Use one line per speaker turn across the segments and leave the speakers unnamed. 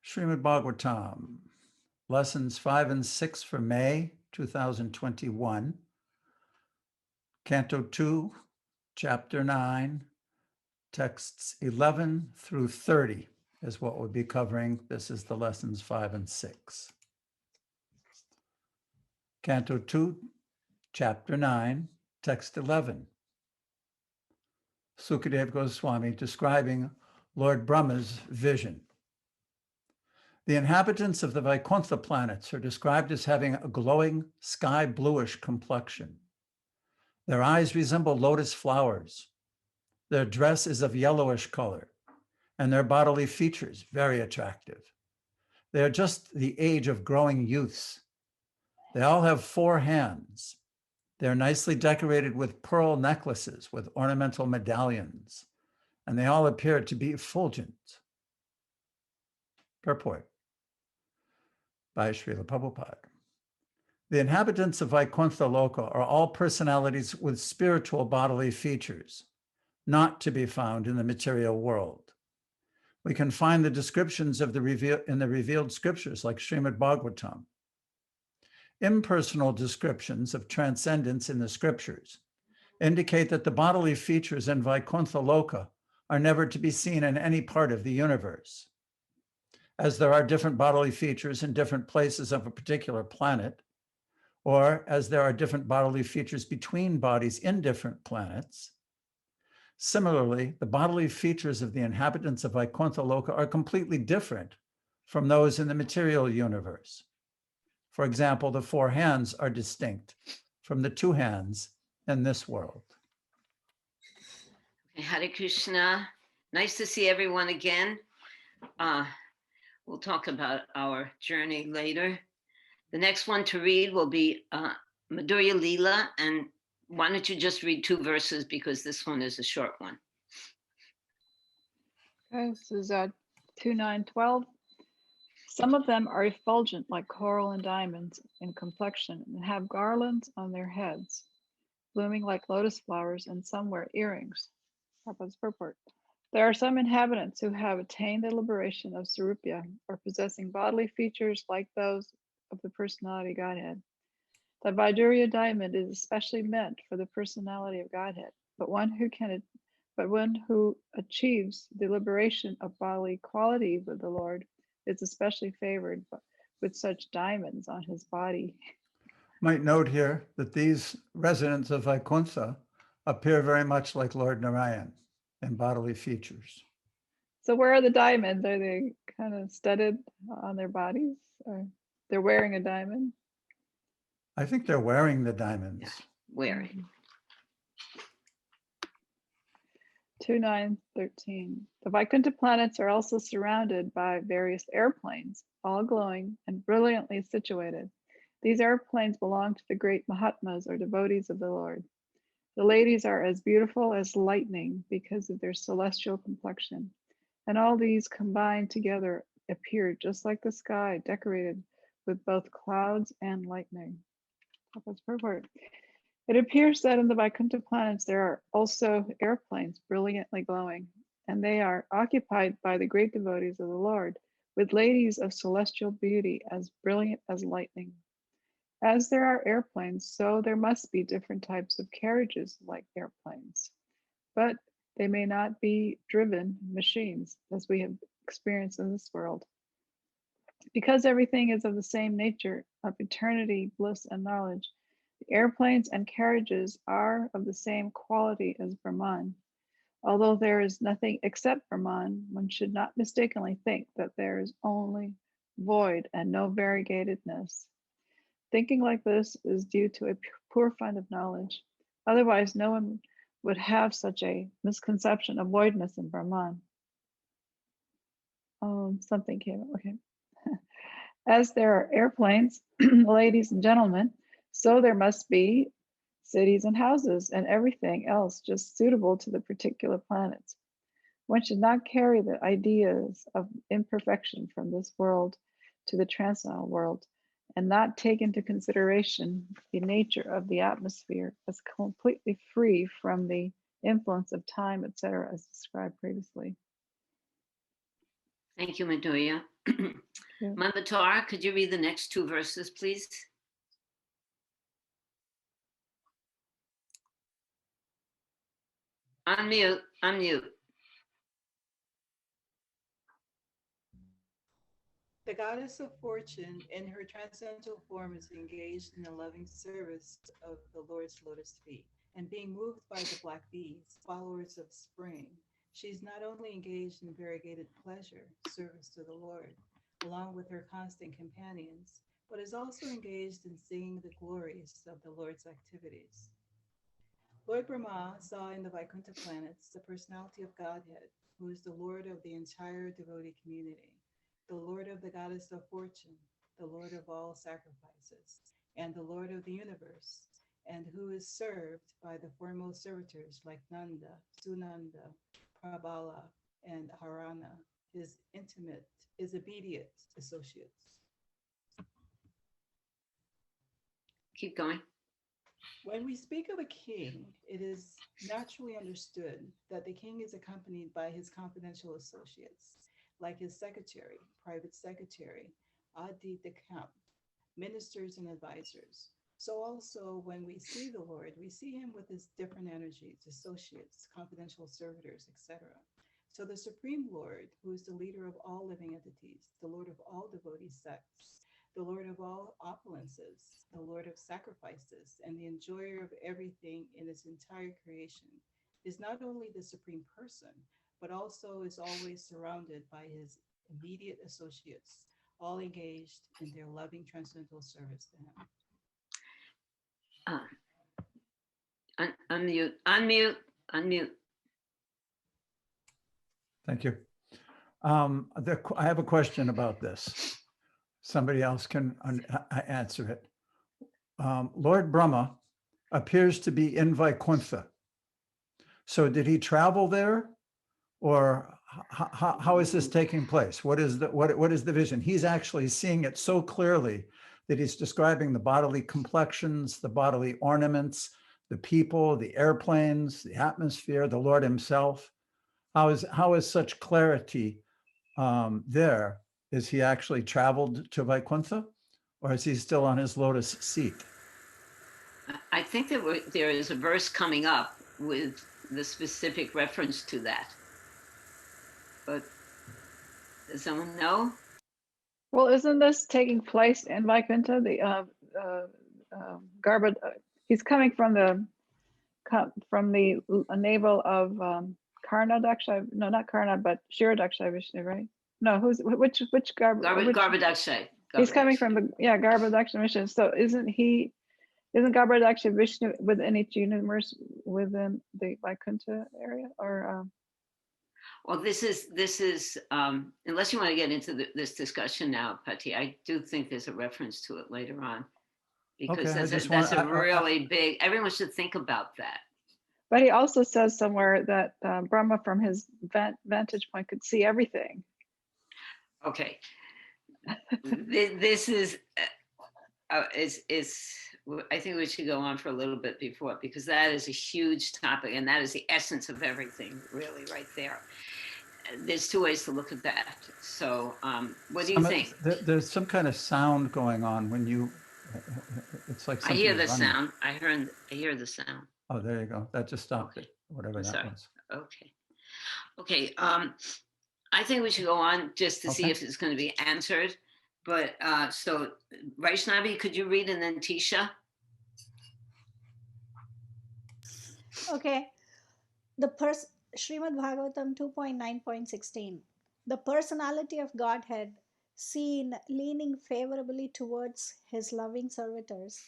Srimad Bhagavatam, lessons 5 and 6 for May 2021, Canto 2, Chapter 9, texts 11 through 30 is what we'll be covering. This is the lessons 5 and 6. Canto 2, Chapter 9, text 11. Sukadeva Goswami describing Lord Brahma's vision. The inhabitants of the Vaikuntha planets are described as having a glowing sky bluish complexion. Their eyes resemble lotus flowers. Their dress is of yellowish color, and their bodily features very attractive. They are just the age of growing youths. They all have 4 hands. They are nicely decorated with pearl necklaces with ornamental medallions, and they all appear to be effulgent. Purport by Srila Prabhupada. The inhabitants of Vaikuntha Loka are all personalities with spiritual bodily features, not to be found in the material world. We can find the descriptions of in the revealed scriptures like Srimad Bhagavatam. Impersonal descriptions of transcendence in the scriptures indicate that the bodily features in Vaikuntha Loka are never to be seen in any part of the universe. As there are different bodily features in different places of a particular planet, or as there are different bodily features between bodies in different planets, similarly, the bodily features of the inhabitants of Vaikuntha Loka are completely different from those in the material universe. For example, the 4 hands are distinct from the 2 hands in this world.
Hare Krishna. Nice to see everyone again. We'll talk about our journey later. The next one to read will be Madhurya Leela. And why don't you just read 2 verses because this one is a short one.
Okay, this is 2:9:12. Some of them are effulgent like coral and diamonds in complexion and have garlands on their heads, blooming like lotus flowers, and some wear earrings. Prabhupada's purport. There are some inhabitants who have attained the liberation of Sarupya, or possessing bodily features like those of the personality Godhead. The Vaidurya diamond is especially meant for the personality of Godhead, but one who achieves the liberation of bodily qualities of the Lord is especially favored with such diamonds on his body.
Might note here that these residents of Vaikuntha appear very much like Lord Narayan in bodily features.
So where are the diamonds? Are they kind of studded on their bodies? Or they're wearing a diamond?
I think they're wearing the diamonds.
Yeah, wearing.
2:9:13. The Vaikuntha planets are also surrounded by various airplanes, all glowing and brilliantly situated. These airplanes belong to the great Mahatmas or devotees of the Lord. The ladies are as beautiful as lightning because of their celestial complexion, and all these combined together appear just like the sky, decorated with both clouds and lightning. That's purport. It appears that in the Vaikuntha planets there are also airplanes brilliantly glowing, and they are occupied by the great devotees of the Lord, with ladies of celestial beauty as brilliant as lightning. As there are airplanes, so there must be different types of carriages like airplanes, but they may not be driven machines as we have experienced in this world. Because everything is of the same nature of eternity, bliss, and knowledge, the airplanes and carriages are of the same quality as Brahman. Although there is nothing except Brahman, one should not mistakenly think that there is only void and no variegatedness. Thinking like this is due to a poor fund of knowledge. Otherwise, no one would have such a misconception of voidness in Brahman. Something came up, okay. As there are airplanes, ladies and gentlemen, so there must be cities and houses and everything else just suitable to the particular planets. One should not carry the ideas of imperfection from this world to the transcendental world, and not take into consideration the nature of the atmosphere as completely free from the influence of time, etc., as described previously.
Thank you, Madhurya.
you.
Manvatar, could you read the next two verses, please? Unmute, unmute.
The goddess of fortune, in her transcendental form, is engaged in the loving service of the Lord's lotus feet. And being moved by the black bees, followers of spring, she's not only engaged in variegated pleasure, service to the Lord, along with her constant companions, but is also engaged in singing the glories of the Lord's activities. Lord Brahma saw in the Vaikuntha planets the personality of Godhead, who is the Lord of the entire devotee community, the Lord of the goddess of fortune, the Lord of all sacrifices, and the Lord of the universe, and who is served by the foremost servitors like Nanda, Sunanda, Prabhala, and Harana, his obedient associates.
Keep going.
When we speak of a king, it is naturally understood that the king is accompanied by his confidential associates, like his secretary, private secretary, aide de camp, ministers and advisors. So also when we see the Lord, we see him with his different energies, associates, confidential servitors, etc. So the Supreme Lord, who is the leader of all living entities, the Lord of all devotee sects, the Lord of all opulences, the Lord of sacrifices, and the enjoyer of everything in its entire creation, is not only the supreme person, but also is always surrounded by his immediate associates, all engaged in their loving transcendental service to him.
Unmute, unmute, unmute.
Thank you. I have a question about this. Somebody else can answer it. Lord Brahma appears to be in Vaikuntha. So did he travel there, or how is this taking place? What is the vision? He's actually seeing it so clearly that he's describing the bodily complexions, the bodily ornaments, the people, the airplanes, the atmosphere, the Lord himself. How is such clarity there? Is he actually traveled to Vaikuntha, or is he still on his lotus seat?
I think there is a verse coming up with the specific reference to that. But does someone know?
Well, isn't this taking place in Vaikuntha? The Garba, he's coming from the navel of Karna Daksha. No, not Karna, but Shiradaksha Vishnu, right? No, which Garba?
Garbhadakshay.
He's coming from the Garbhadaksha Vishnu. So isn't Garbhadaksha Vishnu within each universe within the Vaikuntha area, or?
Well, this is unless you want to get into this discussion now, Patti, I do think there's a reference to it later on, because that's a really big. Everyone should think about that.
But he also says somewhere that Brahma, from his vantage point, could see everything.
Okay, this is I think we should go on for a little bit before, because that is a huge topic, and that is the essence of everything, really, right there. There's two ways to look at that. So what do you think?
There's some kind of sound going on when you, it's like
I hear the sound. I hear the sound.
Oh, there you go. That just stopped it, whatever that was.
Okay. I think we should go on just to see if it's going to be answered. But so Vaishnavi, could you read, and then Tisha?
Okay. Srimad Bhagavatam 2.9.16. The personality of Godhead, seen leaning favorably towards his loving servitors,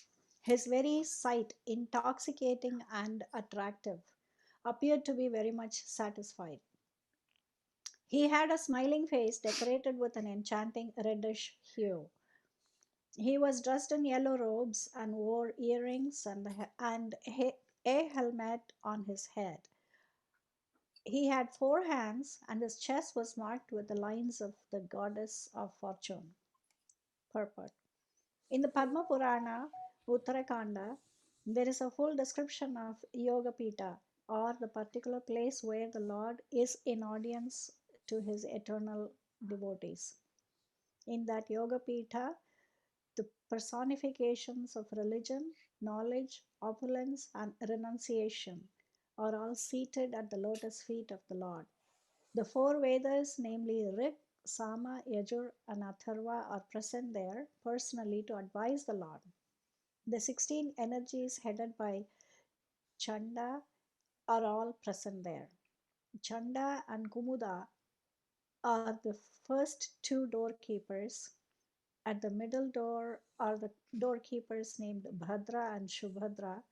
his very sight intoxicating and attractive, appeared to be very much satisfied. He had a smiling face decorated with an enchanting reddish hue. He was dressed in yellow robes and wore earrings and a helmet on his head. He had 4 hands, and his chest was marked with the lines of the goddess of fortune. Purport. In the Padma Purana, Uttarakanda, there is a full description of Yogapita, or the particular place where the Lord is in audience to his eternal devotees. In that Yoga Pita, the personifications of religion, knowledge, opulence, and renunciation are all seated at the lotus feet of the Lord. The four Vedas, namely Rig, Sama, Yajur, and Atharva, are present there personally to advise the Lord. The 16 energies headed by Chanda are all present there. Chanda and Kumuda are the first two doorkeepers. At the middle door are the doorkeepers named Bhadra and Shubhadra,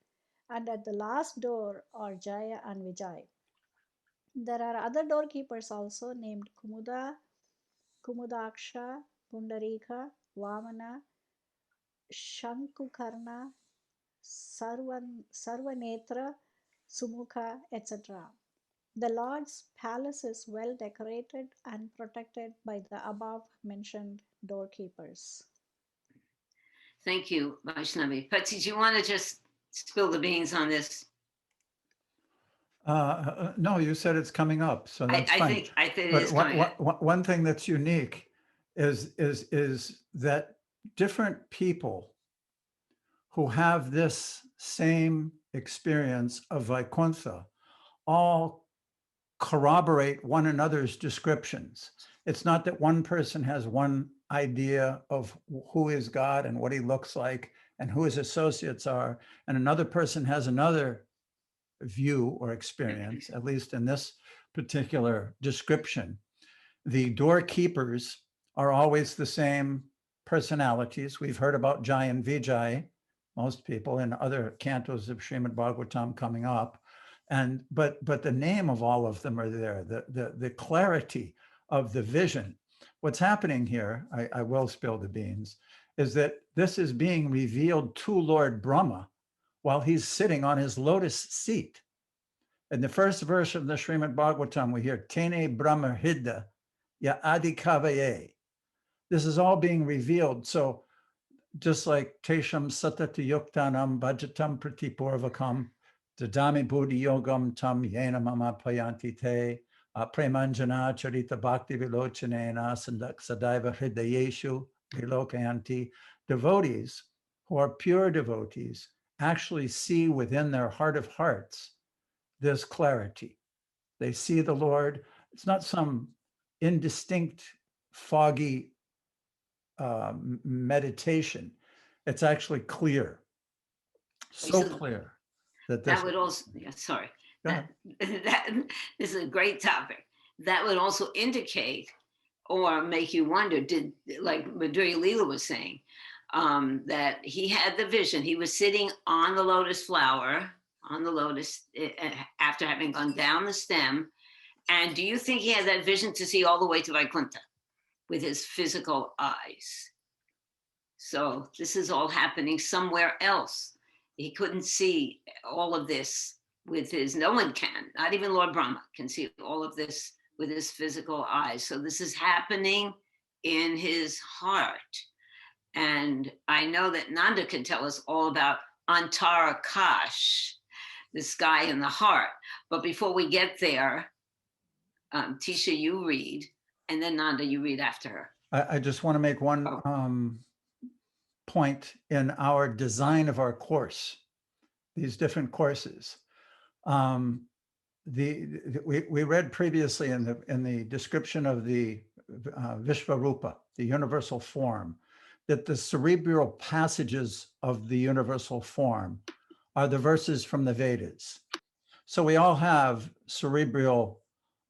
and at the last door are Jaya and Vijay. There are other doorkeepers also named Kumuda, Kumudaksha, Pundarika, Vamana, Shankukarna, Sarvanetra, Sumukha, etc. The Lord's palace is well decorated and protected by the above mentioned doorkeepers.
Thank you, Vaishnavi. Patsy, do you want to just spill the beans on this?
No, you said it's coming up, so that's
I
fine.
think it
But
is coming up.
one thing that's unique is that different people who have this same experience of Vaikuntha all corroborate one another's descriptions. It's not that one person has one idea of who is God and what he looks like and who his associates are, and another person has another view or experience, at least in this particular description. The doorkeepers are always the same personalities. We've heard about Jai and Vijay, most people, in other cantos of Srimad Bhagavatam coming up. But the name of all of them are there, the clarity of the vision. What's happening here, I will spill the beans, is that this is being revealed to Lord Brahma while he's sitting on his lotus seat. In the first verse of the Srimad Bhagavatam, we hear Tene Brahma Hidda Ya Adi Kavaye. This is all being revealed. So just like Tesham Satati Yuktanam Bhajatam Pratipurvakam Dadami Buddhi Yogam Tam Yena Mama Payanti Te Premanjana Charita Bhakti Vilochanena Sadaiva Hridayeshu Vilokayanti. Devotees who are pure devotees actually see within their heart of hearts this clarity. They see the Lord. It's not some indistinct, foggy meditation. It's actually clear, so clear that this.
That would also, yeah, sorry.
Go ahead.
That this is a great topic. That would also indicate or make you wonder, did, like Madhurya Leela was saying, that he had the vision. He was sitting on the lotus flower, on the lotus, after having gone down the stem. And do you think he had that vision to see all the way to Vaikuntha with his physical eyes? So this is all happening somewhere else. He couldn't see all of this with his, no one can, not even Lord Brahma can see all of this with his physical eyes. So this is happening in his heart. And I know that Nanda can tell us all about Antarakash, the sky in the heart. But before we get there, Tisha, you read, and then Nanda, you read after her.
I just want to make one point in our design of our course, these different courses. We read previously in the description of the Vishvarupa, the universal form, that the cerebral passages of the universal form are the verses from the Vedas. So we all have cerebral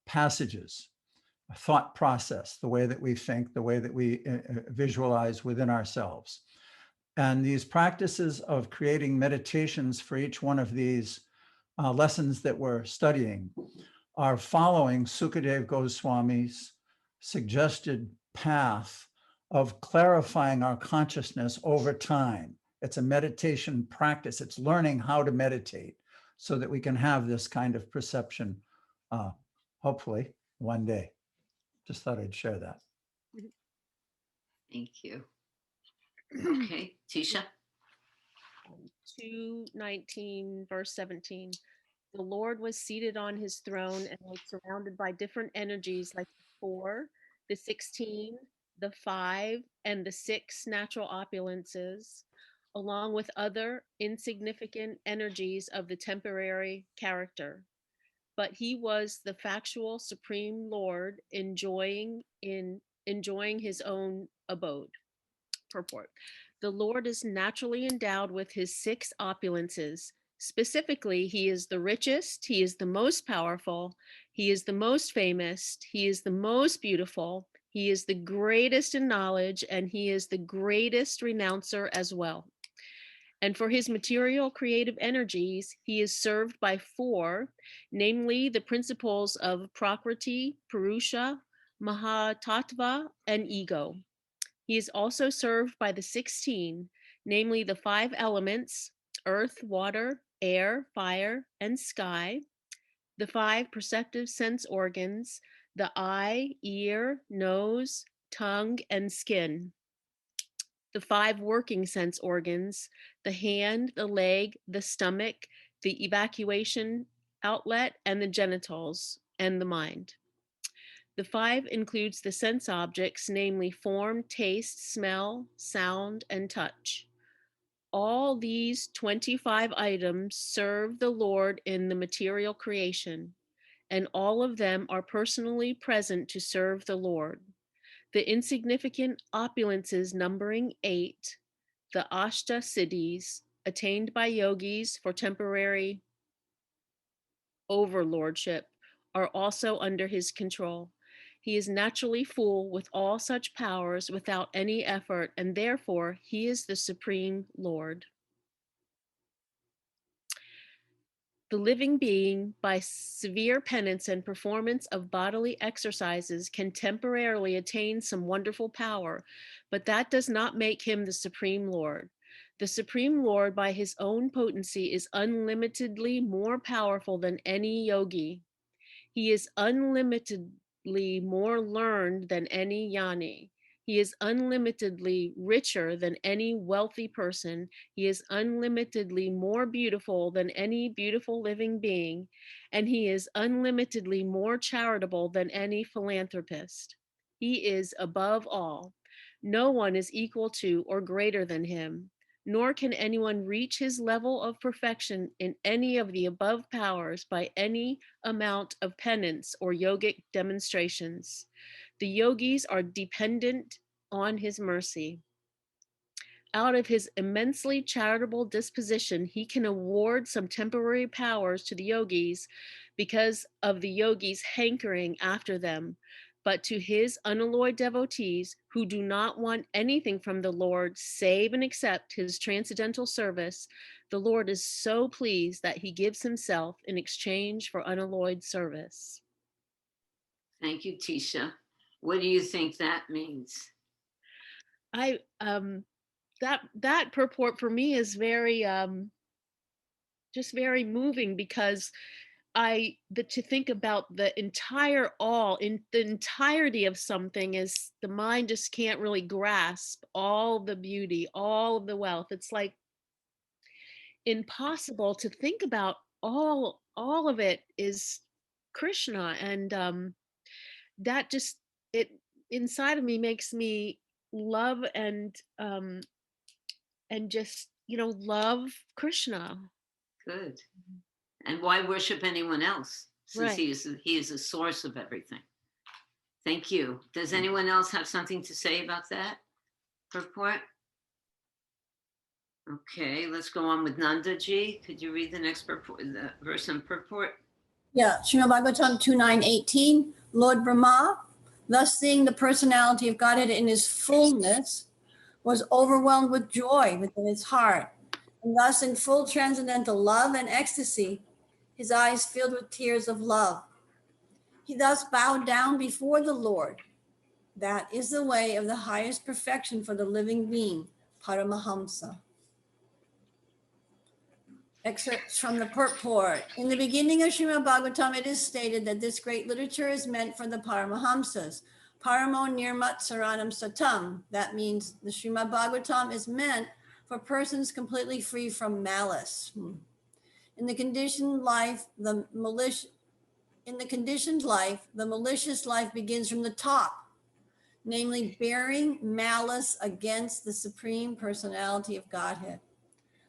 passages, a thought process, the way that we think, the way that we visualize within ourselves. And these practices of creating meditations for each one of these lessons that we're studying are following Sukadev Goswami's suggested path of clarifying our consciousness over time. It's a meditation practice. It's learning how to meditate so that we can have this kind of perception, hopefully one day. Just thought I'd share that.
Thank you. Okay, Tisha.
2:19, verse 17. The Lord was seated on his throne and was surrounded by different energies like before, the 16, the 5, and the 6 natural opulences, along with other insignificant energies of the temporary character. But he was the factual supreme Lord enjoying his own abode. Purport. The Lord is naturally endowed with his 6 opulences. Specifically, he is the richest, he is the most powerful, he is the most famous, he is the most beautiful, he is the greatest in knowledge, and he is the greatest renouncer as well. And for his material creative energies, he is served by 4, namely the principles of Prakriti, Purusha, Mahatattva, and ego. He is also served by the 16, namely the 5 elements, earth, water, air, fire, and sky, the 5 perceptive sense organs, the eye, ear, nose, tongue, and skin, the 5 working sense organs, the hand, the leg, the stomach, the evacuation outlet, and the genitals, and the mind. The 5 includes the sense objects, namely form, taste, smell, sound, and touch. All these 25 items serve the Lord in the material creation, and all of them are personally present to serve the Lord. The insignificant opulences numbering 8, the Ashta siddhis, attained by yogis for temporary overlordship, are also under his control. He is naturally full with all such powers without any effort, and therefore he is the Supreme Lord. The living being, by severe penance and performance of bodily exercises, can temporarily attain some wonderful power, but that does not make him the Supreme Lord. The Supreme Lord, by his own potency, is unlimitedly more powerful than any yogi. He is unlimitedly more learned than any jnani. He is unlimitedly richer than any wealthy person. He is unlimitedly more beautiful than any beautiful living being. And he is unlimitedly more charitable than any philanthropist. He is above all. No one is equal to or greater than him, nor can anyone reach his level of perfection in any of the above powers by any amount of penance or yogic demonstrations. The yogis are dependent on his mercy. Out of his immensely charitable disposition, he can award some temporary powers to the yogis because of the yogis' hankering after them. But to his unalloyed devotees who do not want anything from the Lord save and accept his transcendental service, the Lord is so pleased that he gives himself in exchange for unalloyed service.
Thank you, Tisha. What do you think that means?
That purport for me is very just very moving, because to think about the entirety of something is the mind just can't really grasp all the beauty, all of the wealth. It's like impossible to think about all of it is Krishna, and that just it inside of me makes me love and just love Krishna.
Good. And why worship anyone else, since
Right.
he is the source of everything? Thank you. Does anyone else have something to say about that purport? Okay, let's go on with Nandaji. Could you read the next purport, the verse and purport?
Yeah, Srimad Bhagavatam 2:9-18. Lord Brahma, thus seeing the personality of Godhead in his fullness, was overwhelmed with joy within his heart. And thus, in full transcendental love and ecstasy, his eyes filled with tears of love. He thus bowed down before the Lord. That is the way of the highest perfection for the living being, Paramahamsa. Excerpts from the purport. In the beginning of Srimad Bhagavatam, it is stated that this great literature is meant for the Paramahamsas. Paramo Nirmat Saranam Satam. That means the Srimad Bhagavatam is meant for persons completely free from malice. In the conditioned life, the malicious life begins from the top namely bearing malice against the Supreme Personality of Godhead.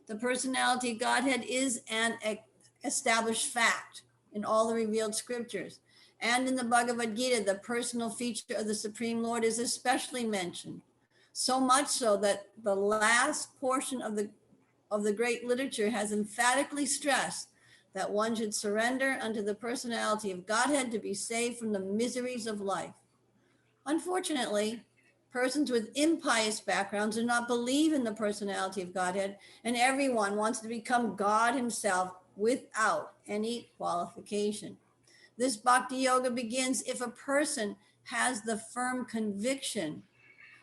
The personality of Godhead is an established fact in all the revealed scriptures. And in the Bhagavad Gita, the personal feature of the Supreme Lord is especially mentioned. So much so that the last portion of the great literature has emphatically stressed that one should surrender unto the personality of Godhead to be saved from the miseries of life. Unfortunately, persons with impious backgrounds do not believe in the personality of Godhead, and everyone wants to become God himself without any qualification. This bhakti yoga begins if a person has the firm conviction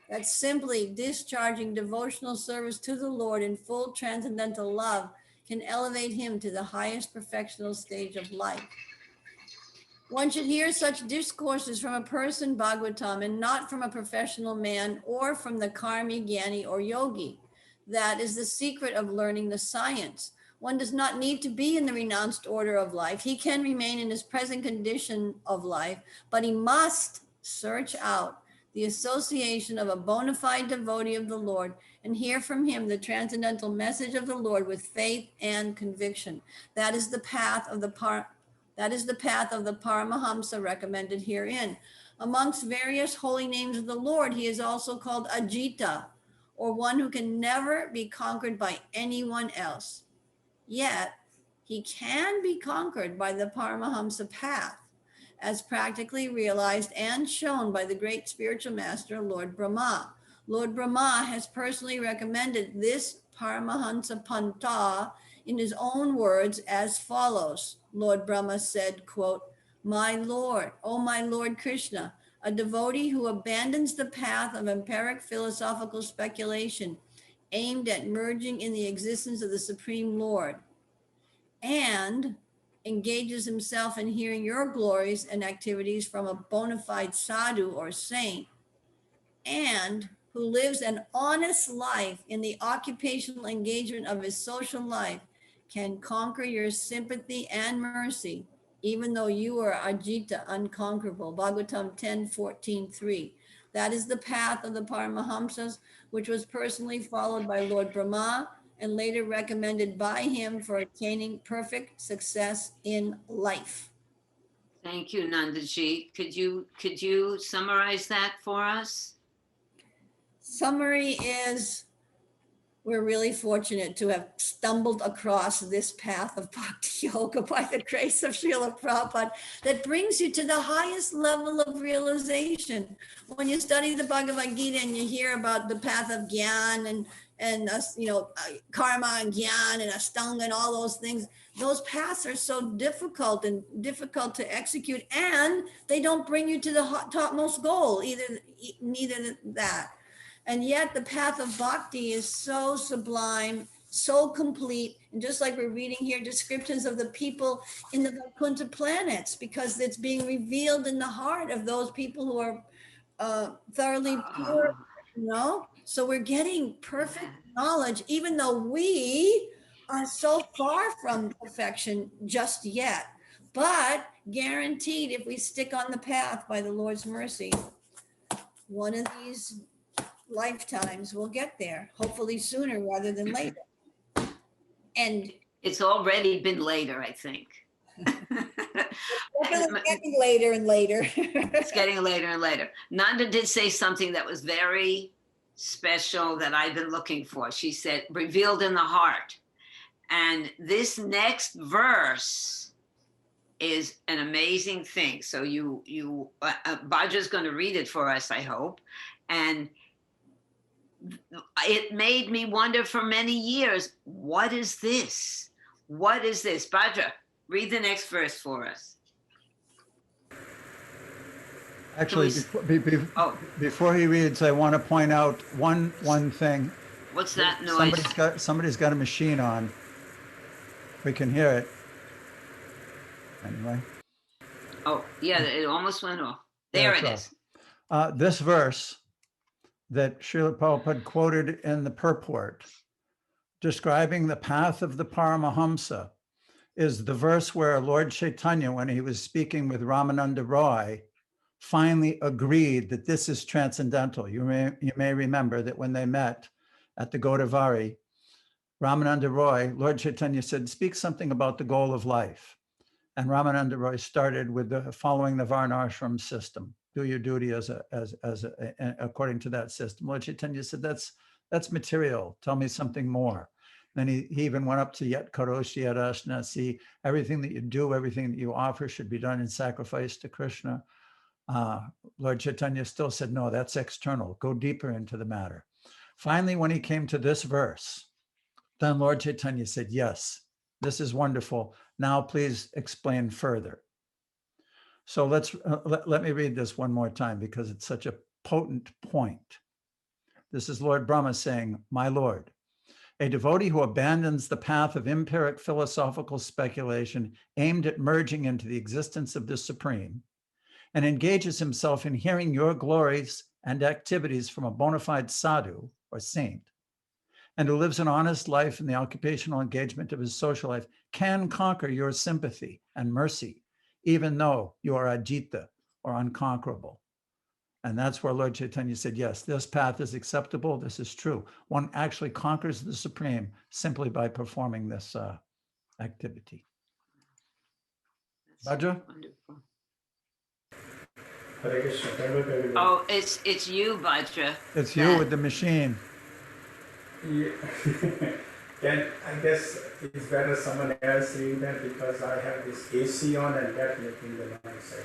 that simply discharging devotional service to the Lord in full transcendental love can elevate him to the highest perfectional stage of life. One should hear such discourses from a person, Bhagavatam, and not from a professional man or from the karmi, jnani, or yogi. That is the secret of learning the science. One does not need to be in the renounced order of life. He can remain in his present condition of life, but he must search out the association of a bona fide devotee of the Lord and hear from him the transcendental message of the Lord with faith and conviction. That is the path of the Paramahamsa recommended herein. Amongst various holy names of the Lord, he is also called Ajita, or one who can never be conquered by anyone else. Yet, he can be conquered by the Paramahamsa path, as practically realized and shown by the great spiritual master, Lord Brahma. Lord Brahma has personally recommended this Paramahamsa Pantha in his own words as follows. Lord Brahma said, quote, "My Lord, O my Lord Krishna, a devotee who abandons the path of empiric philosophical speculation aimed at merging in the existence of the Supreme Lord and engages himself in hearing your glories and activities from a bona fide sadhu or saint, and who lives an honest life in the occupational engagement of his social life, can conquer your sympathy and mercy, even though you are Ajita, unconquerable." Bhagavatam 10:14-3. That is the path of the Paramahamsas, which was personally followed by Lord Brahma and later recommended by him for attaining perfect success in life.
Thank you, Nandaji. Could you summarize that for us?
Summary is, we're really fortunate to have stumbled across this path of bhakti yoga by the grace of Srila Prabhupada that brings you to the highest level of realization. When you study the Bhagavad Gita and you hear about the path of Gyan and karma and Gyan and Ashtanga and all those things, those paths are so difficult to execute, and they don't bring you to the topmost goal, neither that. And yet the path of bhakti is so sublime, so complete. And just like we're reading here, descriptions of the people in the Vaikuntha planets, because it's being revealed in the heart of those people who are thoroughly pure, So we're getting perfect knowledge, even though we are so far from perfection just yet. But guaranteed, if we stick on the path by the Lord's mercy, one of these lifetimes we'll get there, hopefully sooner rather than later. And
It's already been later, I think.
it's getting later and later.
It's getting later and later. Nanda did say something that was very special that I've been looking for. She said, revealed in the heart. And this next verse is an amazing thing. So Bhadra's going to read it for us, I hope. And it made me wonder for many years, what is this? What is this? Bhadra, read the next verse for us.
Actually, before he reads, I want to point out one thing.
What's that noise?
Somebody's got a machine on. We can hear it. Anyway.
Oh, yeah, it almost went off. There it is.
This verse that Srila Prabhupada quoted in the purport, describing the path of the Paramahamsa, is the verse where Lord Chaitanya, when he was speaking with Ramananda Roy, finally agreed that this is transcendental. You may remember that when they met at the Godavari, Ramananda Roy, Lord Chaitanya said, speak something about the goal of life. And Ramananda Roy started with following the Varnashram system. Do your duty according to that system. Lord Chaitanya said, that's material. Tell me something more. Then he even went up to Yet Karoshi Yat Ashnasi. Everything that you do, everything that you offer should be done in sacrifice to Krishna. Lord Chaitanya still said, no, that's external. Go deeper into the matter. Finally, when he came to this verse, then Lord Chaitanya said, yes, this is wonderful. Now please explain further. So let me read this one more time because it's such a potent point. This is Lord Brahma saying, my Lord, a devotee who abandons the path of empiric philosophical speculation aimed at merging into the existence of the Supreme and engages himself in hearing your glories and activities from a bona fide sadhu or saint, and who lives an honest life in the occupational engagement of his social life, can conquer your sympathy and mercy, even though you are ajita or unconquerable. And that's where Lord Chaitanya said, yes, this path is acceptable. This is true. One actually conquers the Supreme simply by performing this activity.
That's
Bhadra?
wonderful.
Hare Krishna. Convert everybody.
Oh, it's you, Vajra.
It's you with the machine.
Yeah. Then I guess it's better someone else reading that because I have this AC on and that making the noise.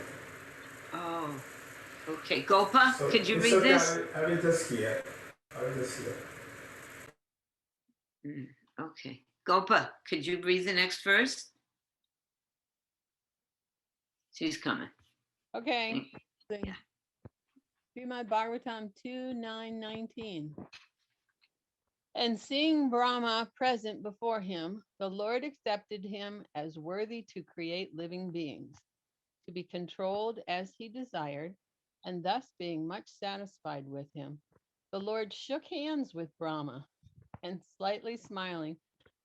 Oh, okay. Gopa,
So
could you
it's
read
okay,
this?
I will just hear. I will just hear.
Okay. Gopa, could you read the next verse? She's coming.
Okay.
Yeah.
Srimad Bhagavatam 2:9-19. And seeing Brahma present before him, the Lord accepted him as worthy to create living beings, to be controlled as he desired, and thus being much satisfied with him, the Lord shook hands with Brahma and slightly smiling,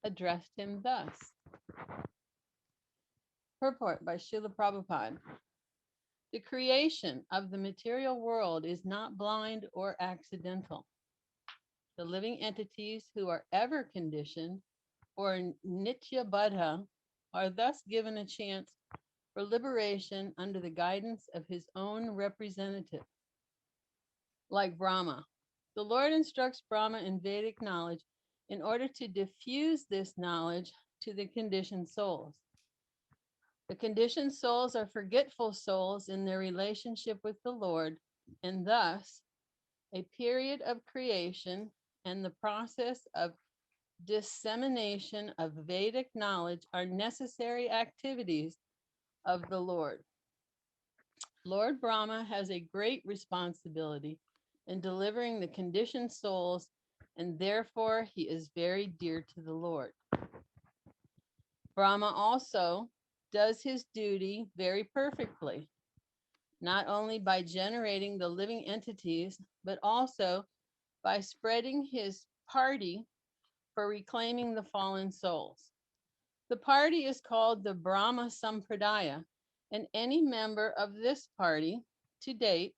addressed him thus. Purport by Srila Prabhupada. The creation of the material world is not blind or accidental. The living entities who are ever conditioned or nitya baddha are thus given a chance for liberation under the guidance of his own representative. Like Brahma, the Lord instructs Brahma in Vedic knowledge in order to diffuse this knowledge to the conditioned souls. The conditioned souls are forgetful souls in their relationship with the Lord, and thus a period of creation and the process of dissemination of Vedic knowledge are necessary activities of the Lord. Lord Brahma has a great responsibility in delivering the conditioned souls, and therefore he is very dear to the Lord. Brahma also does his duty very perfectly, not only by generating the living entities, but also by spreading his party for reclaiming the fallen souls. The party is called the Brahma Sampradaya, and any member of this party to date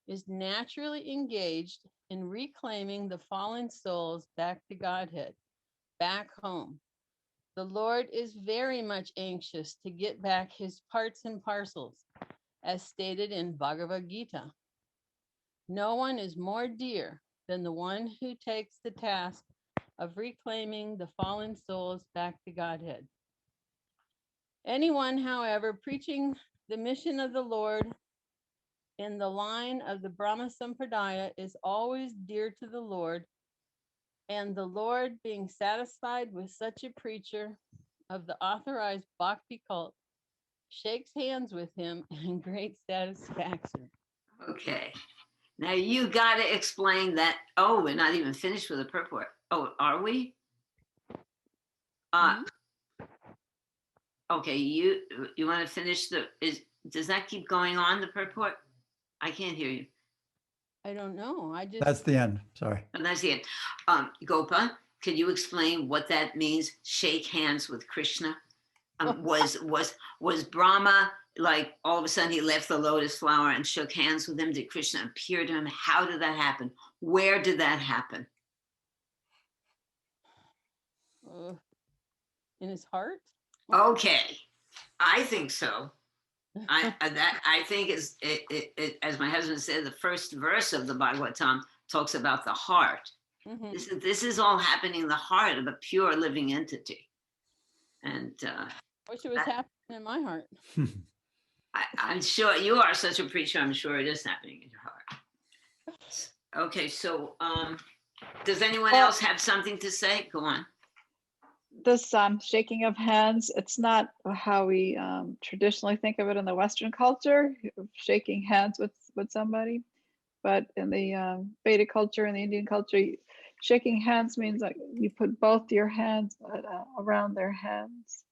is naturally engaged in reclaiming the fallen souls back to Godhead, back home. The Lord is very much anxious to get back his parts and parcels, as stated in Bhagavad Gita. No one is more dear than the one who takes the task of reclaiming the fallen souls back to Godhead. Anyone, however, preaching the mission of the Lord in the line of the Brahma Sampradaya is always dear to the Lord, and the Lord, being satisfied with such a preacher of the authorized bhakti cult, shakes hands with him in great satisfaction.
Okay. Now you got to explain that. Oh, we're not even finished with the purport. Oh, are we? Okay, you want to finish does that keep going on, the purport? I can't hear you.
I don't know.
That's the end. Sorry.
Oh, that's the end. Gopa, can you explain what that means? Shake hands with Krishna. Was Brahma like all of a sudden he left the lotus flower and shook hands with him? Did Krishna appear to him? How did that happen? Where did that happen?
In his heart?
Okay, I think so. I think is as my husband said, the first verse of the Bhagavatam talks about the heart.
Mhm.
This is all happening in the heart of a pure living entity, and
Wish it was happening in my heart.
I'm sure you are such a preacher. I'm sure it is happening in your heart. Okay, so does anyone
Well-
else have something to say? Go on.
This shaking of hands, it's not how we traditionally think of it in the Western culture, shaking hands with somebody. But in the Vedic culture and the Indian culture, shaking hands means like you put both your hands around their hands.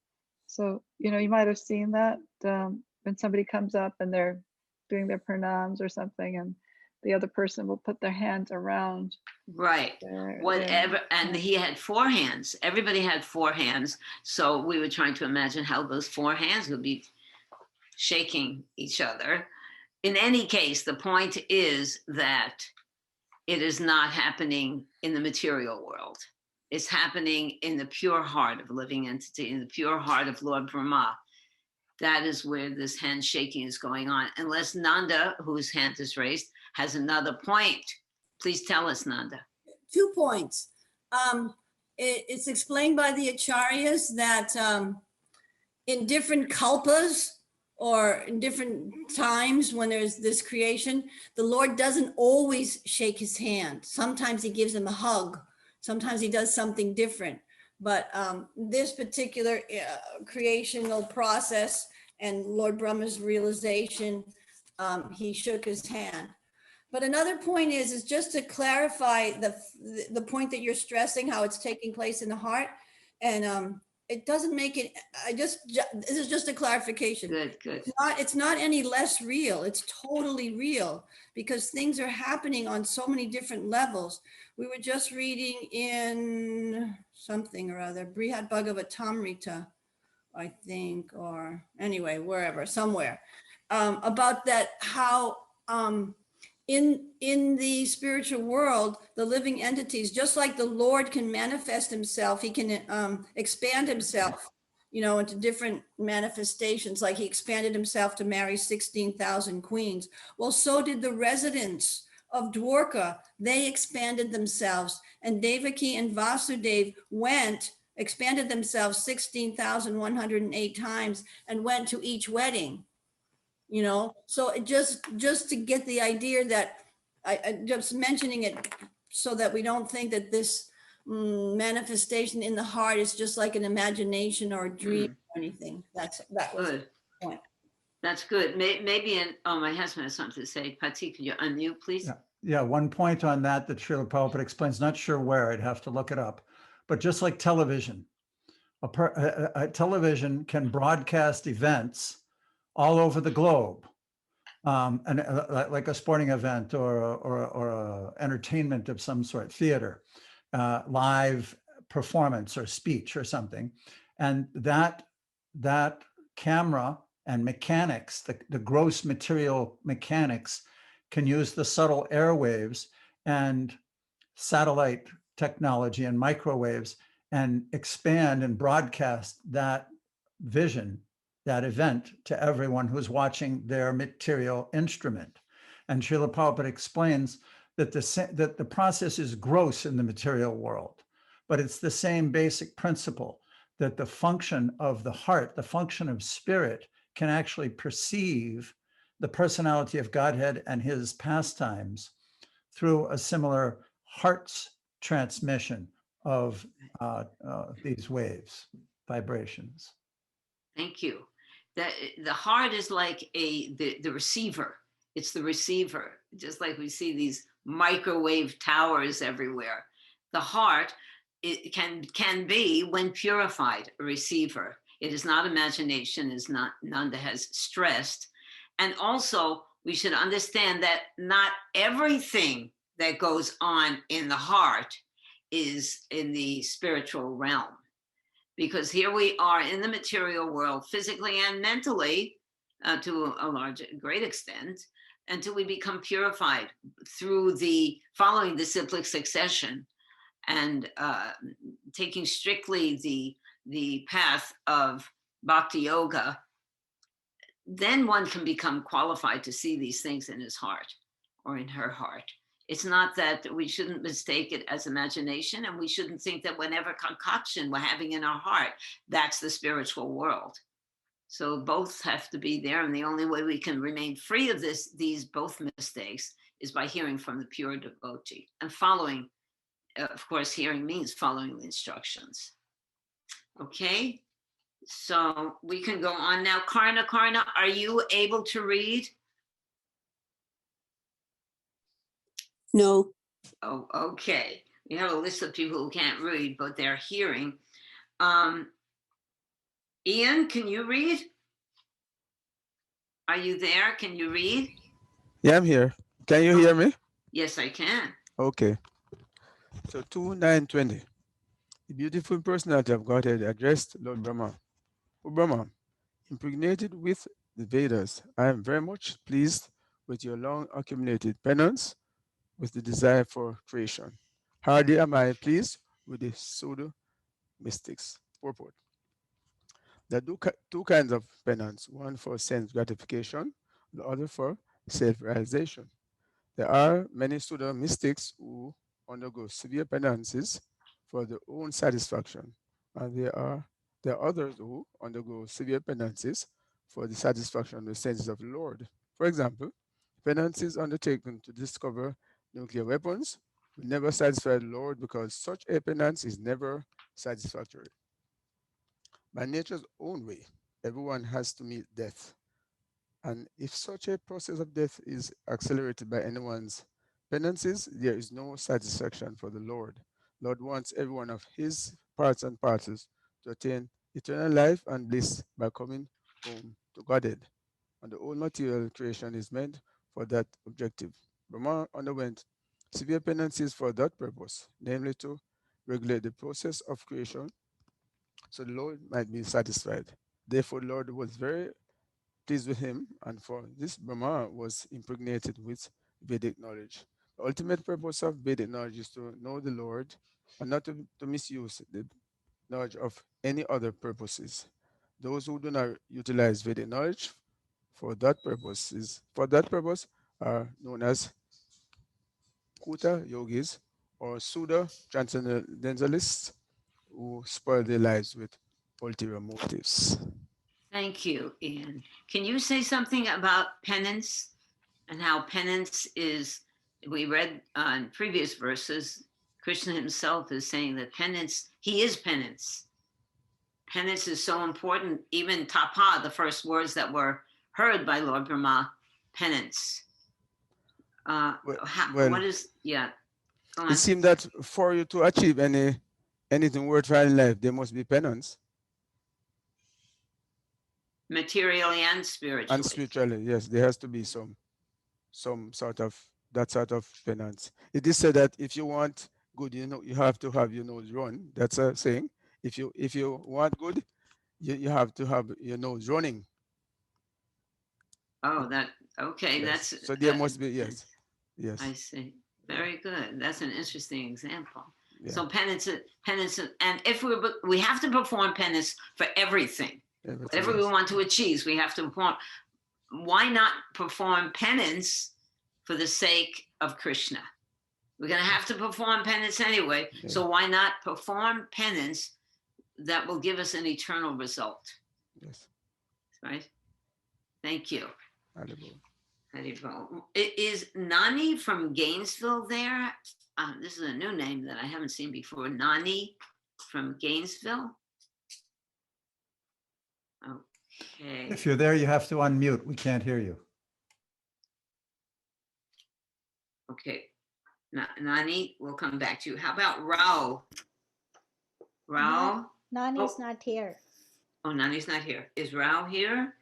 So, you know, you might have seen that when somebody comes up and they're doing their pranams or something, and the other person will put their hands around
Right.
their
Whatever. And
hand.
he had 4 hands. Everybody had 4 hands. So we were trying to imagine how those 4 hands would be shaking each other. In any case, the point is that it is not happening in the material world. It's happening in the pure heart of a living entity, in the pure heart of Lord Brahma. That is where this hand shaking is going on. Unless Nanda, whose hand is raised, has another point. Please tell us, Nanda.
2 points. It's explained by the acharyas that in different kalpas or in different times when there's this creation, the Lord doesn't always shake his hand. Sometimes he gives him a hug. Sometimes he does something different. But this particular creational process and Lord Brahma's realization, he shook his hand. But another point is just to clarify the point that you're stressing, how it's taking place in the heart. And it doesn't make it, this is just a clarification.
Good, good.
It's not any less real. It's totally real because things are happening on so many different levels. We were just reading in something or other, Brihad Bhagavatamrita, I think, or anyway, wherever, somewhere, about that, how in the spiritual world, the living entities, just like the Lord can manifest himself, he can expand himself, you know, into different manifestations, like he expanded himself to marry 16,000 queens. Well, so did the residents of Dwarka. They expanded themselves, and Devaki and Vasudev expanded themselves 16,108 times and went to each wedding. You know, so it just to get the idea that I just mentioning it so that we don't think that this manifestation in the heart is just like an imagination or a dream or anything. That was
Good.
the point.
That's good. Maybe my husband has something to say. Pati, could you unmute, please?
Yeah, one point on that Srila Prabhupada explains, not sure where, I'd have to look it up, but just like television, a television can broadcast events all over the globe, and like a sporting event or a entertainment of some sort, theater, live performance or speech or something, and that camera and mechanics, the gross material mechanics, can use the subtle airwaves and satellite technology and microwaves and expand and broadcast that vision, that event, to everyone who's watching their material instrument. And Srila Prabhupada explains that the process is gross in the material world, but it's the same basic principle, that the function of the heart, the function of spirit, can actually perceive the personality of Godhead and his pastimes through a similar heart's transmission of these waves, vibrations.
Thank you. The heart is like the receiver. It's the receiver, just like we see these microwave towers everywhere. The heart, it can be, when purified, a receiver. It is not imagination, as Nanda has stressed. And also, we should understand that not everything that goes on in the heart is in the spiritual realm. Because here we are in the material world, physically and mentally, to a great extent, until we become purified through following the cyclic succession and taking strictly the path of bhakti yoga. Then one can become qualified to see these things in his heart or in her heart. It's not that we shouldn't mistake it as imagination, and we shouldn't think that whatever concoction we're having in our heart, that's the spiritual world. So both have to be there, and the only way we can remain free of these both mistakes is by hearing from the pure devotee and following. Of course, hearing means following the instructions. Okay. So we can go on now. Karna, are you able to read?
No.
Oh, okay. We have a list of people who can't read, but they're hearing. Ian, can you read? Are you there? Can you read?
Yeah, I'm here. Can you hear me?
Yes, I can.
Okay. So 2:9:20. The beautiful personality of Godhead addressed Lord Brahma. O Brahma, impregnated with the Vedas, I am very much pleased with your long accumulated penance with the desire for creation. Hardly am I pleased with the pseudo mystics. Purport. There are two kinds of penance, one for sense gratification, the other for self-realization. There are many pseudo mystics who undergo severe penances for their own satisfaction, and there are others who undergo severe penances for the satisfaction of the senses of the Lord. For example, penances undertaken to discover nuclear weapons will never satisfy the Lord, because such a penance is never satisfactory. By nature's own way, everyone has to meet death. And if such a process of death is accelerated by anyone's penances, there is no satisfaction for the Lord. Lord wants every one of his parts and parcels to attain eternal life and bliss by coming home to Godhead. And the whole material creation is meant for that objective. Brahma underwent severe penances for that purpose, namely to regulate the process of creation so the Lord might be satisfied. Therefore, the Lord was very pleased with him, and for this Brahma was impregnated with Vedic knowledge. The ultimate purpose of Vedic knowledge is to know the Lord and not to misuse the knowledge of any other purposes. Those who do not utilize Vedic knowledge for that purpose are known as Kuta yogis or pseudo transcendentalists who spoil their lives with ulterior motives.
Thank you, Ian. Can you say something about penance and how penance is? We read in previous verses, Krishna himself is saying that penance, he is penance. Penance is so important. Even tapa, the first words that were heard by Lord Brahma, penance. What is, yeah, go on.
It seems that for you to achieve anything worthwhile in life, there must be penance.
Materially and spiritually.
And spiritually, yes, there has to be some sort of that sort of penance. It is said that if you want good, you have to have your nose run. That's a saying. If you want good, you have to have your nose running.
Oh, okay.
Yes.
That's
so there must be, yes.
I see. Very good. That's an interesting example.
Yeah.
So penance, and if we have to perform penance for everything. Whatever we want to achieve, we have to perform. Why not perform penance for the sake of Krishna? We're going to have to perform penance anyway. Okay. So why not perform penance that will give us an eternal result?
Yes.
Right. Thank you.
Haribol.
Is Nani from Gainesville there? This is a new name that I haven't seen before. Nani from Gainesville. Okay.
If you're there, you have to unmute. We can't hear you.
Okay. Nani, we'll come back to you. How about Rao? Rao?
Nani's not here.
Oh, Nani's not here. Is Rao here?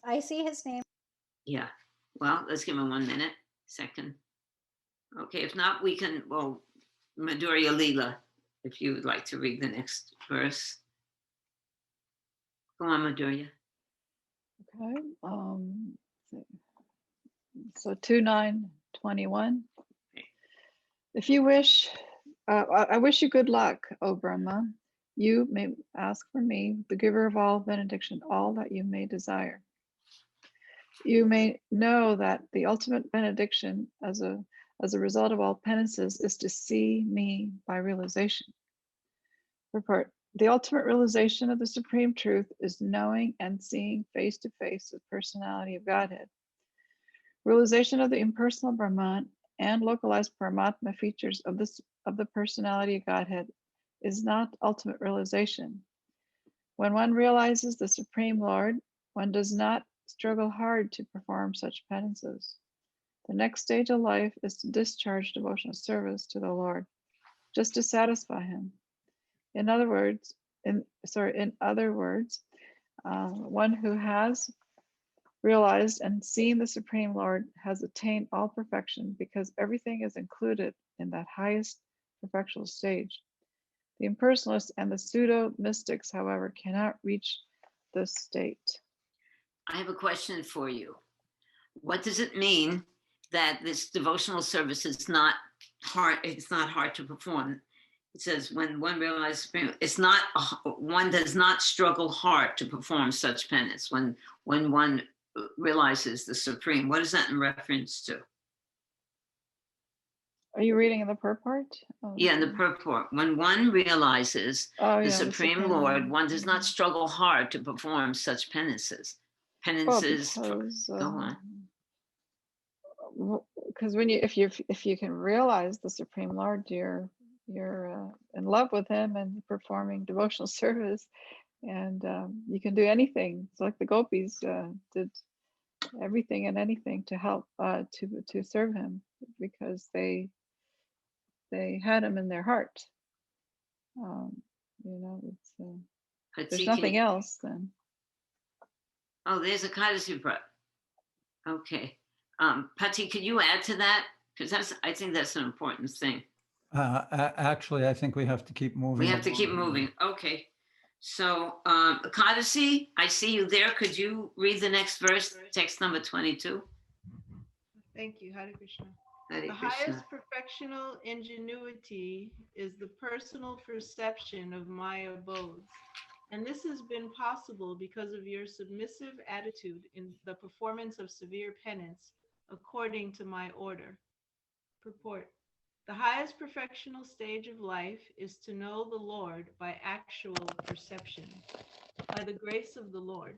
I see his name.
Yeah. Well, let's give him 1 minute, second. Okay, if not, we can, well, Madhurya Leela, if you would like to read the next verse. Go on, Madhurya.
Okay. Let's see. So 2:9:21. If you wish, I wish you good luck, O Brahma. You may ask for me, the giver of all benediction, all that you may desire. You may know that the ultimate benediction as a result of all penances is to see me by realization. Report. The ultimate realization of the supreme truth is knowing and seeing face to face the personality of Godhead. Realization of the impersonal Brahman and localized Paramatma features of the personality of Godhead is not ultimate realization. When one realizes the Supreme Lord, one does not struggle hard to perform such penances. The next stage of life is to discharge devotional service to the Lord, just to satisfy Him. In other words, one who has realized and seen the Supreme Lord has attained all perfection because everything is included in that highest perfectional stage. The impersonalists and the pseudo mystics, however, cannot reach this state.
I have a question for you. What does it mean that this devotional service is not hard? It's not hard to perform. It says when one realizes it's not, one does not struggle hard to perform such penance when one realizes the Supreme. What is that in reference to?
Are you reading in the purport?
Yeah, in the purport. When one realizes the Supreme Lord, one does not struggle hard to perform such penances. Penances. Go on.
Because if you can realize the Supreme Lord, you're in love with Him and performing devotional service, and you can do anything. It's like the gopis did everything and anything to help to serve Him because they had Him in their heart. There's nothing else then.
Oh, there's a Kadasi Prat. Okay. Patti, could you add to that? Because I think that's an important thing.
Actually, I think we have to keep moving.
We have to keep moving. Okay. So, Kadasi, I see you there. Could you read the next verse, text number 22?
Thank you. Hare Krishna.
Hare
The
Krishna.
highest perfectional ingenuity is the personal perception of my abodes. And this has been possible because of your submissive attitude in the performance of severe penance according to my order. Purport. The highest perfectional stage of life is to know the Lord by actual perception, by the grace of the Lord.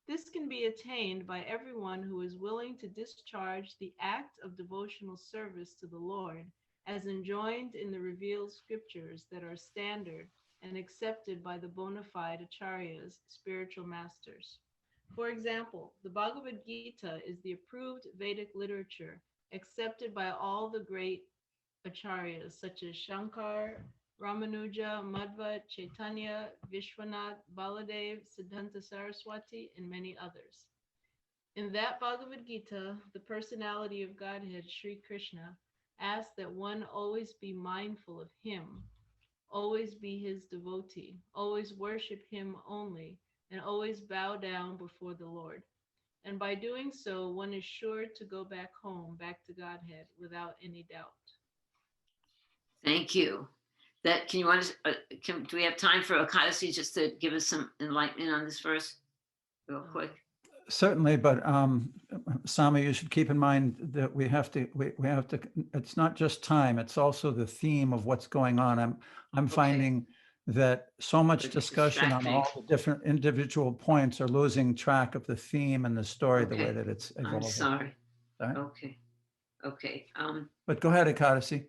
This can be attained by everyone who is willing to discharge the act of devotional service to the Lord as enjoined in the revealed scriptures that are standard and accepted by the bona fide acharyas, spiritual masters. For example, the Bhagavad Gita is the approved Vedic literature accepted by all the great acharyas such as Shankar, Ramanuja, Madhva, Chaitanya, Vishwanath, Baladev, Siddhanta Saraswati, and many others. In that Bhagavad Gita, the personality of Godhead, Sri Krishna, asks that one always be mindful of Him, always be His devotee, always worship Him only, and always bow down before the Lord. And by doing so, one is sure to go back home, back to Godhead, without any doubt.
Thank you. That can you want to? Do we have time for Kadasi just to give us some enlightenment on this verse, real quick?
Certainly, but Sami, you should keep in mind that we have to. It's not just time; it's also the theme of what's going on. I'm finding that so much discussion on all the different individual points are losing track of the theme and the story the way that it's evolving.
I'm sorry.
Sorry?
Okay.
But go ahead, Kadasi.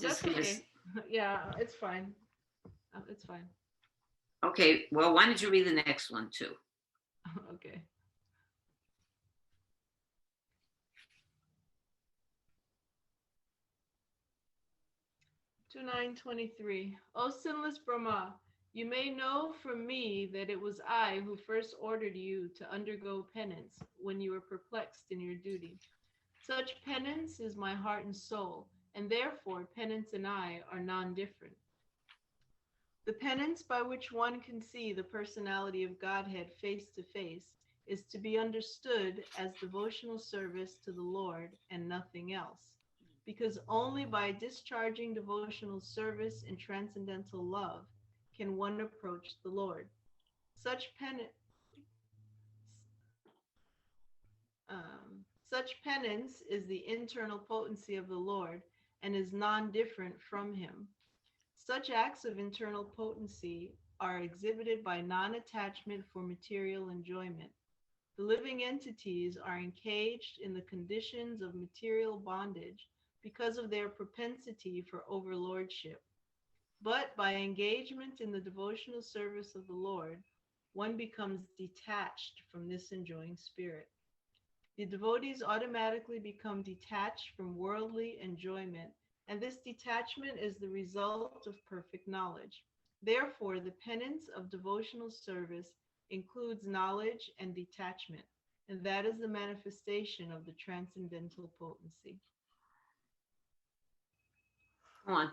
That's okay. Yeah, it's fine. It's fine.
Okay. Well, why don't you read the next one too?
Okay. To 9:23. O sinless Brahma, you may know from me that it was I who first ordered you to undergo penance when you were perplexed in your duty. Such penance is my heart and soul, and therefore penance and I are non-different. The penance by which one can see the personality of Godhead face to face is to be understood as devotional service to the Lord and nothing else, because only by discharging devotional service and transcendental love can one approach the Lord. Such penance is the internal potency of the Lord and is non-different from him. Such acts of internal potency are exhibited by non-attachment for material enjoyment. The living entities are encaged in the conditions of material bondage because of their propensity for overlordship. But by engagement in the devotional service of the Lord, one becomes detached from this enjoying spirit. The devotees automatically become detached from worldly enjoyment, and this detachment is the result of perfect knowledge. Therefore, the penance of devotional service includes knowledge and detachment, and that is the manifestation of the transcendental potency.
Go on.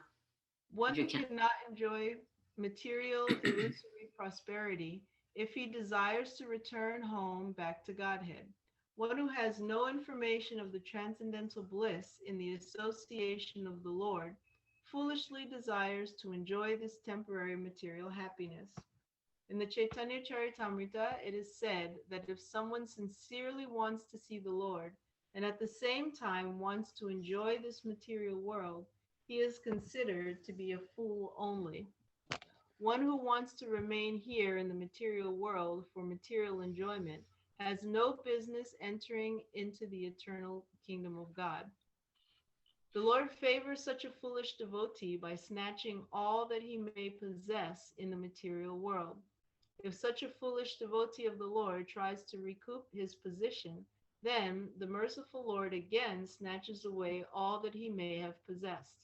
One
You can.
cannot enjoy material illusory prosperity if he desires to return home back to Godhead. One who has no information of the transcendental bliss in the association of the Lord foolishly desires to enjoy this temporary material happiness. In the Chaitanya Charitamrita, it is said that if someone sincerely wants to see the Lord and at the same time wants to enjoy this material world, he is considered to be a fool only. One who wants to remain here in the material world for material enjoyment has no business entering into the eternal kingdom of God. The Lord favors such a foolish devotee by snatching all that he may possess in the material world. If such a foolish devotee of the Lord tries to recoup his position, then the merciful Lord again snatches away all that he may have possessed.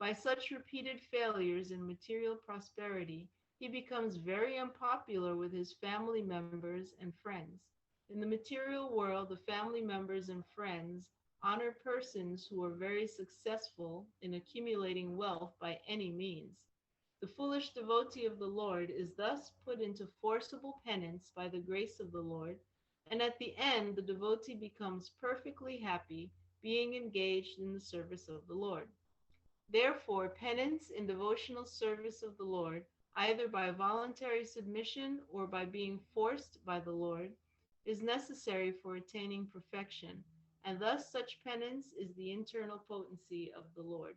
By such repeated failures in material prosperity, he becomes very unpopular with his family members and friends. In the material world, the family members and friends honor persons who are very successful in accumulating wealth by any means. The foolish devotee of the Lord is thus put into forcible penance by the grace of the Lord, and at the end, the devotee becomes perfectly happy, being engaged in the service of the Lord. Therefore, penance in devotional service of the Lord, either by voluntary submission or by being forced by the Lord, is necessary for attaining perfection, and thus such penance is the internal potency of the Lord.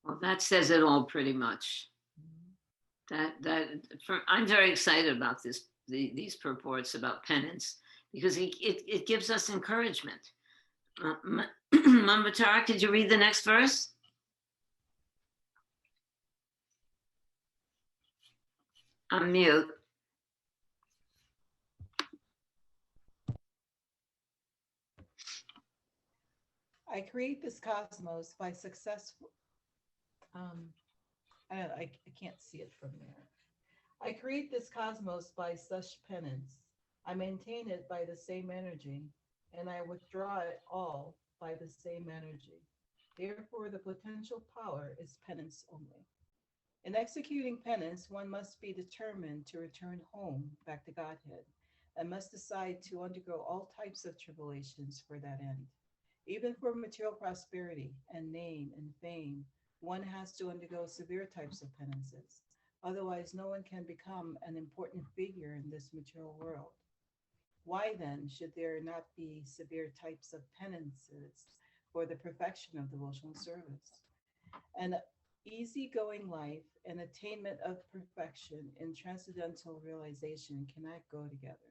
Well, that says it all pretty much. I'm very excited about these purports about penance, because it gives us encouragement. Mambatara, could you read the next verse? I'm mute.
I create this cosmos by successful. I can't see it from there. I create this cosmos by such penance. I maintain it by the same energy, and I withdraw it all by the same energy. Therefore, the potential power is penance only. In executing penance, one must be determined to return home back to Godhead, and must decide to undergo all types of tribulations for that end. Even for material prosperity and name and fame, one has to undergo severe types of penances. Otherwise, no one can become an important figure in this material world. Why then should there not be severe types of penances for the perfection of devotional service? An easygoing life and attainment of perfection in transcendental realization cannot go together.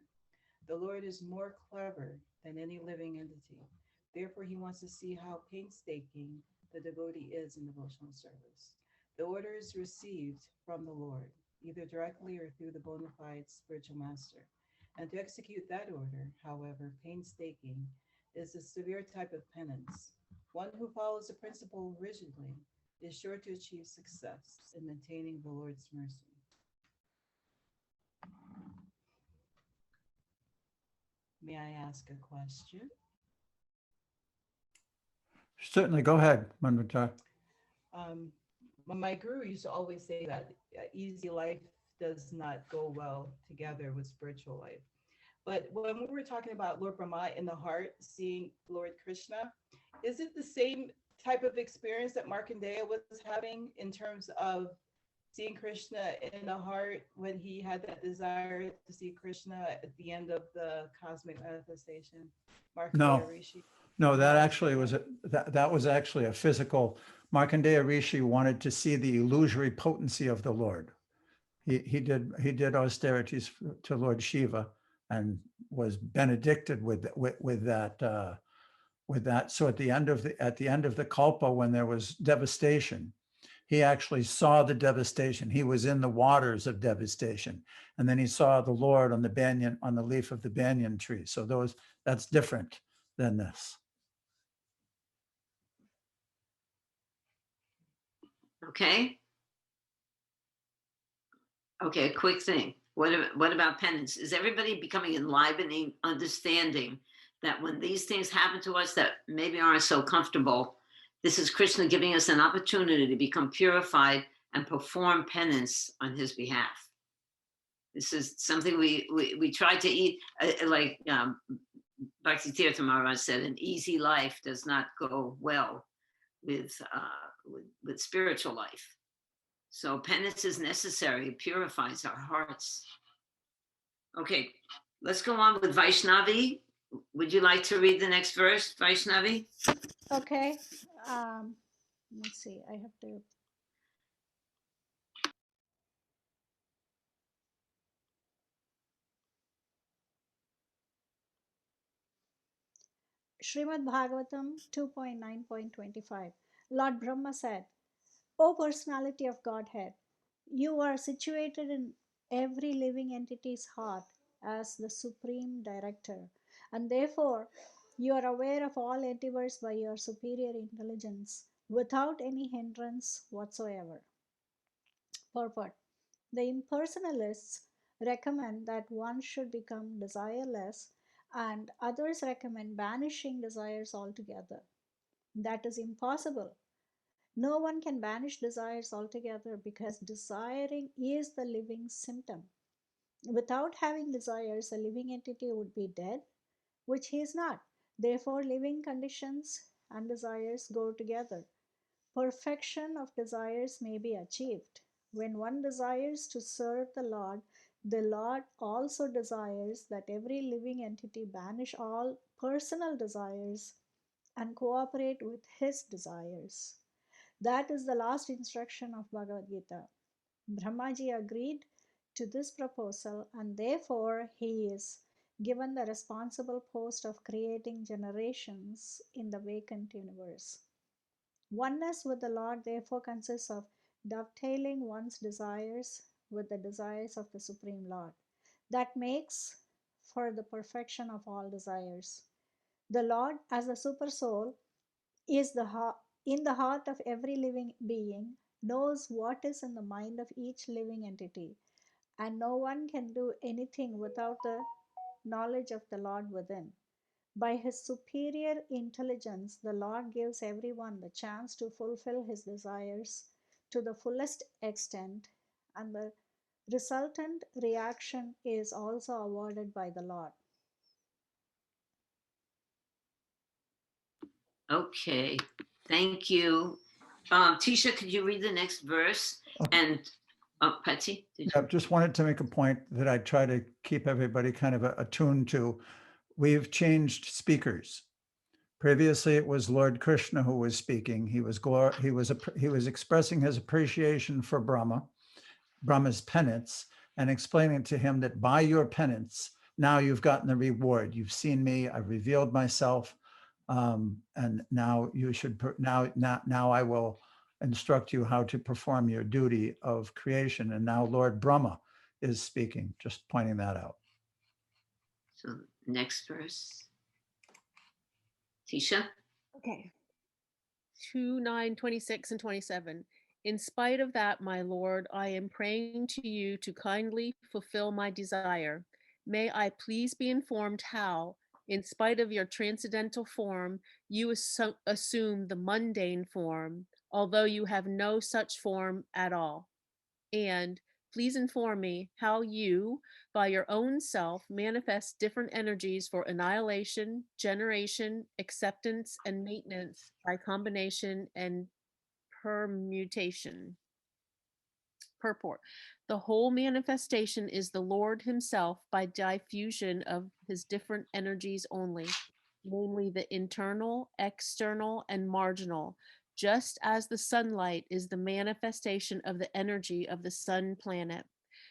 The Lord is more clever than any living entity. Therefore, he wants to see how painstaking the devotee is in devotional service. The order is received from the Lord, either directly or through the bona fide spiritual master. And to execute that order, however painstaking, is a severe type of penance. One who follows the principle rigidly is sure to achieve success in maintaining the Lord's mercy. May I ask a question?
Certainly, go ahead, Manvata.
my guru used to always say that easy life does not go well together with spiritual life. But when we were talking about Lord Brahma in the heart, seeing Lord Krishna, is it the same type of experience that Markandeya was having in terms of seeing Krishna in the heart when he had that desire to see Krishna at the end of the cosmic manifestation? Markandeya
No.
Rishi.
No, that
No?
actually was that was actually a physical. Markandeya Rishi wanted to see the illusory potency of the Lord. He did austerities to Lord Shiva and was benedicted with that with that. So at the end of the Kalpa, when there was devastation, he actually saw the devastation. He was in the waters of devastation, and then he saw the Lord on the banyan, on the leaf of the banyan tree. So that's different than this.
Okay. Okay, a quick thing. What about penance? Is everybody becoming enlivening, understanding that when these things happen to us that maybe aren't so comfortable, this is Krishna giving us an opportunity to become purified and perform penance on his behalf. This is something we try to eat, like Bhakti Tirtha Maharaj said, an easy life does not go well with spiritual life. So penance is necessary. It purifies our hearts. Okay, let's go on with Vaishnavi. Would you like to read the next verse, Vaishnavi?
Okay. Let's see. I have to. Srimad Bhagavatam 2.9.25. Lord Brahma said, O personality of Godhead, you are situated in every living entity's heart as the supreme director, and therefore you are aware of all endeavors by your superior intelligence without any hindrance whatsoever. Purport. The impersonalists recommend that one should become desireless, and others recommend banishing desires altogether. That is impossible. No one can banish desires altogether because desiring is the living symptom. Without having desires, a living entity would be dead, which he is not. Therefore, living conditions and desires go together. Perfection of desires may be achieved. When one desires to serve the Lord also desires that every living entity banish all personal desires and cooperate with his desires. That is the last instruction of Bhagavad Gita. Brahmaji agreed to this proposal, and therefore he is given the responsible post of creating generations in the vacant universe. Oneness with the Lord therefore consists of dovetailing one's desires with the desires of the Supreme Lord. That makes for the perfection of all desires. The Lord, as the Super Soul, is in the heart of every living being, knows what is in the mind of each living entity, and no one can do anything without the knowledge of the Lord within. By his superior intelligence, the Lord gives everyone the chance to fulfill his desires to the fullest extent, and the resultant reaction is also awarded by the Lord.
Okay, thank you. Tisha, could you read the next verse? And Patsy?
Yeah, just wanted to make a point that I try to keep everybody kind of attuned to. We've changed speakers. Previously, it was Lord Krishna who was speaking. He was expressing his appreciation for Brahma's penance, and explaining to him that by your penance, now you've gotten the reward. You've seen me. I've revealed myself, and now you should. Now I will instruct you how to perform your duty of creation. And now Lord Brahma is speaking. Just pointing that out.
So next verse. Tisha?
Okay. 2:9, 26 and 27. In spite of that, my Lord, I am praying to you to kindly fulfill my desire. May I please be informed how, in spite of your transcendental form, you assume the mundane form, although you have no such form at all. And please inform me how you, by your own self, manifest different energies for annihilation, generation, acceptance, and maintenance by combination and permutation. Purport. The whole manifestation is the Lord himself by diffusion of his different energies only, namely the internal, external, and marginal, just as the sunlight is the manifestation of the energy of the sun planet.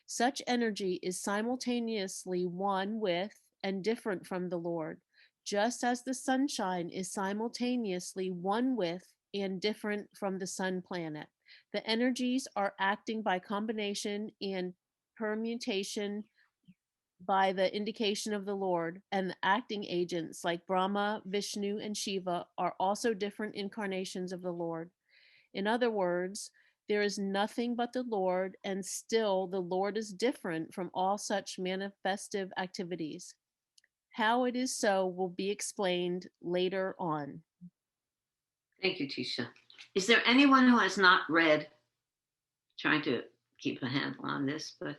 Such energy is simultaneously one with and different from the Lord, just as the sunshine is simultaneously one with and different from the sun planet. The energies are acting by combination and permutation by the indication of the Lord, and the acting agents like Brahma, Vishnu, and Shiva are also different incarnations of the Lord. In other words, there is nothing but the Lord, and still the Lord is different from all such manifestive activities. How it is so will be explained later on.
Thank you, Tisha. Is there anyone who has not read? Trying to keep a handle on this, but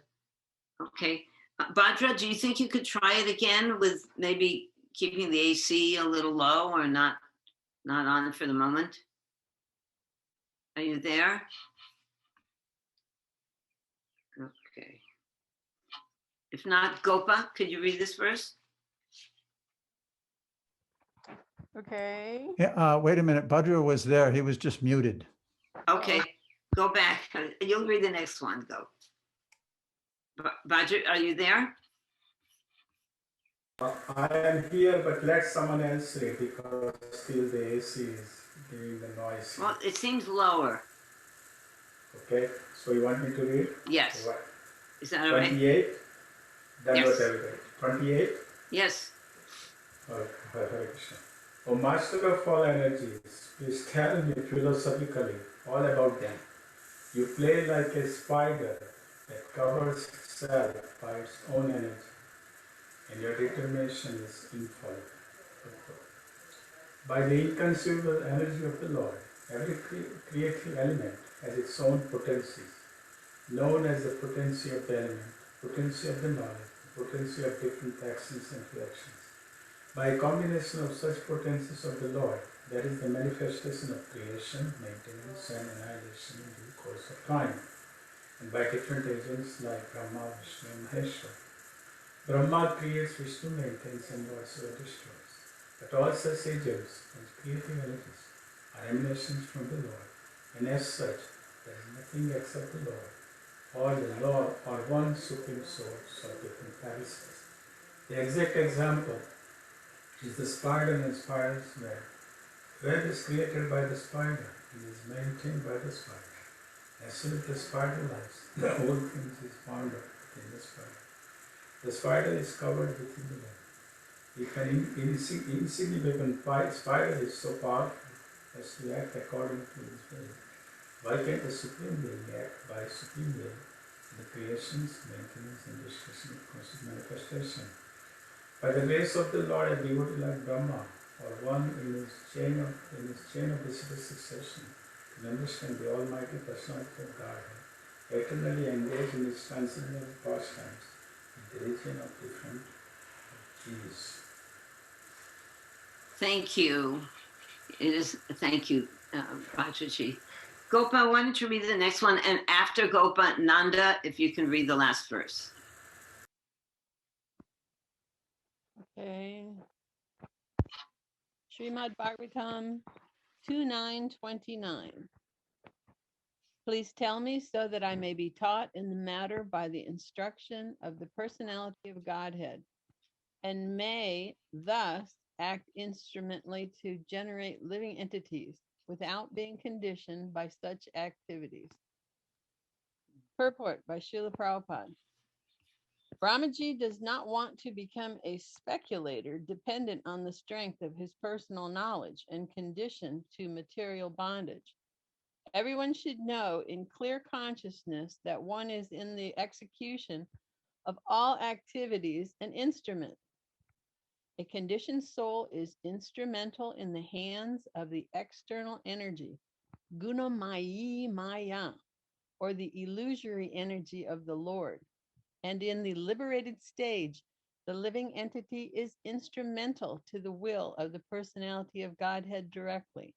okay. Badra, do you think you could try it again with maybe keeping the AC a little low or not on for the moment? Are you there? Okay. If not, Gopa, could you read this verse?
Okay.
Yeah, wait a minute. Badra was there. He was just muted.
Okay, go back. You'll read the next one. Go. Badra, are you there?
I am here, but let someone else read because still the AC is giving the noise.
Well, it seems lower.
Okay, so you want me to read?
Yes.
What?
Is that all right?
28? That
Yes.
was everything. 28?
Yes.
Okay, Hare Krishna. O Master of all energies, please tell me philosophically all about them. You play like a spider that covers itself by its own energy, and your determination is infallible. By the inconceivable energy of the Lord, every creative element has its own potencies, known as the potency of the element, potency of the knowledge, the potency of different actions and reactions. By a combination of such potencies of the Lord, that is the manifestation of creation, maintenance, and annihilation in due course of time, and by different agents like Brahma, Vishnu, and Maheshwar. Brahma creates, Vishnu maintains, and Lord Shiva destroys. But all such agents and creative energies are emanations from the Lord, and as such, there is nothing except the Lord, or the Lord, or one supreme source of different parasites. The exact example is the spider and spider's web. Web is created by the spider and is maintained by the spider. As soon as the spider lies, the whole thing is bound up within the spider. The spider is covered within the web. If an insignificant spider is so powerful as to act according to his will, why can't the Supreme Being act by Supreme Will in the creations, maintenance, and destruction of conscious manifestation? By the grace of the Lord, a devotee like Brahma, or one in his chain of visible succession, can understand the Almighty Personality of Godhead, eternally engaged in his transcendental pastimes in the region of different keys.
Thank you. Thank you, Badraji. Gopa, why don't you read the next one? And after Gopa, Nanda, if you can read the last verse.
Okay. Srimad Bhagavatam 2:9-29. Please tell me so that I may be taught in the matter by the instruction of the personality of Godhead, and may thus act instrumentally to generate living entities without being conditioned by such activities. Purport by Srila Prabhupada. Brahmaji does not want to become a speculator dependent on the strength of his personal knowledge and conditioned to material bondage. Everyone should know in clear consciousness that one is in the execution of all activities an instrument. A conditioned soul is instrumental in the hands of the external energy, gunamayi maya, or the illusory energy of the Lord. And in the liberated stage, the living entity is instrumental to the will of the personality of Godhead directly.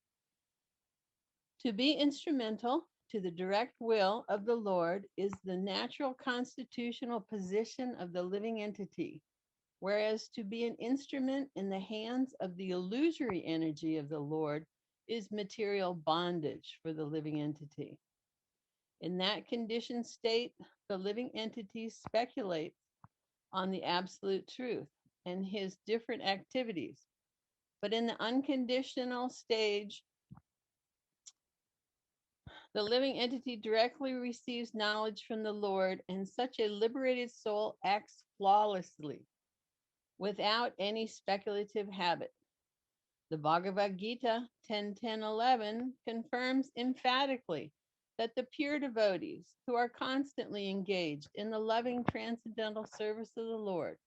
To be instrumental to the direct will of the Lord is the natural constitutional position of the living entity, whereas to be an instrument in the hands of the illusory energy of the Lord is material bondage for the living entity. In that conditioned state, the living entity speculates on the absolute truth and his different activities. But in the unconditional stage, the living entity directly receives knowledge from the Lord, and such a liberated soul acts flawlessly without any speculative habit. The Bhagavad Gita 10:10-11 confirms emphatically that the pure devotees who are constantly engaged in the loving transcendental service of the Lord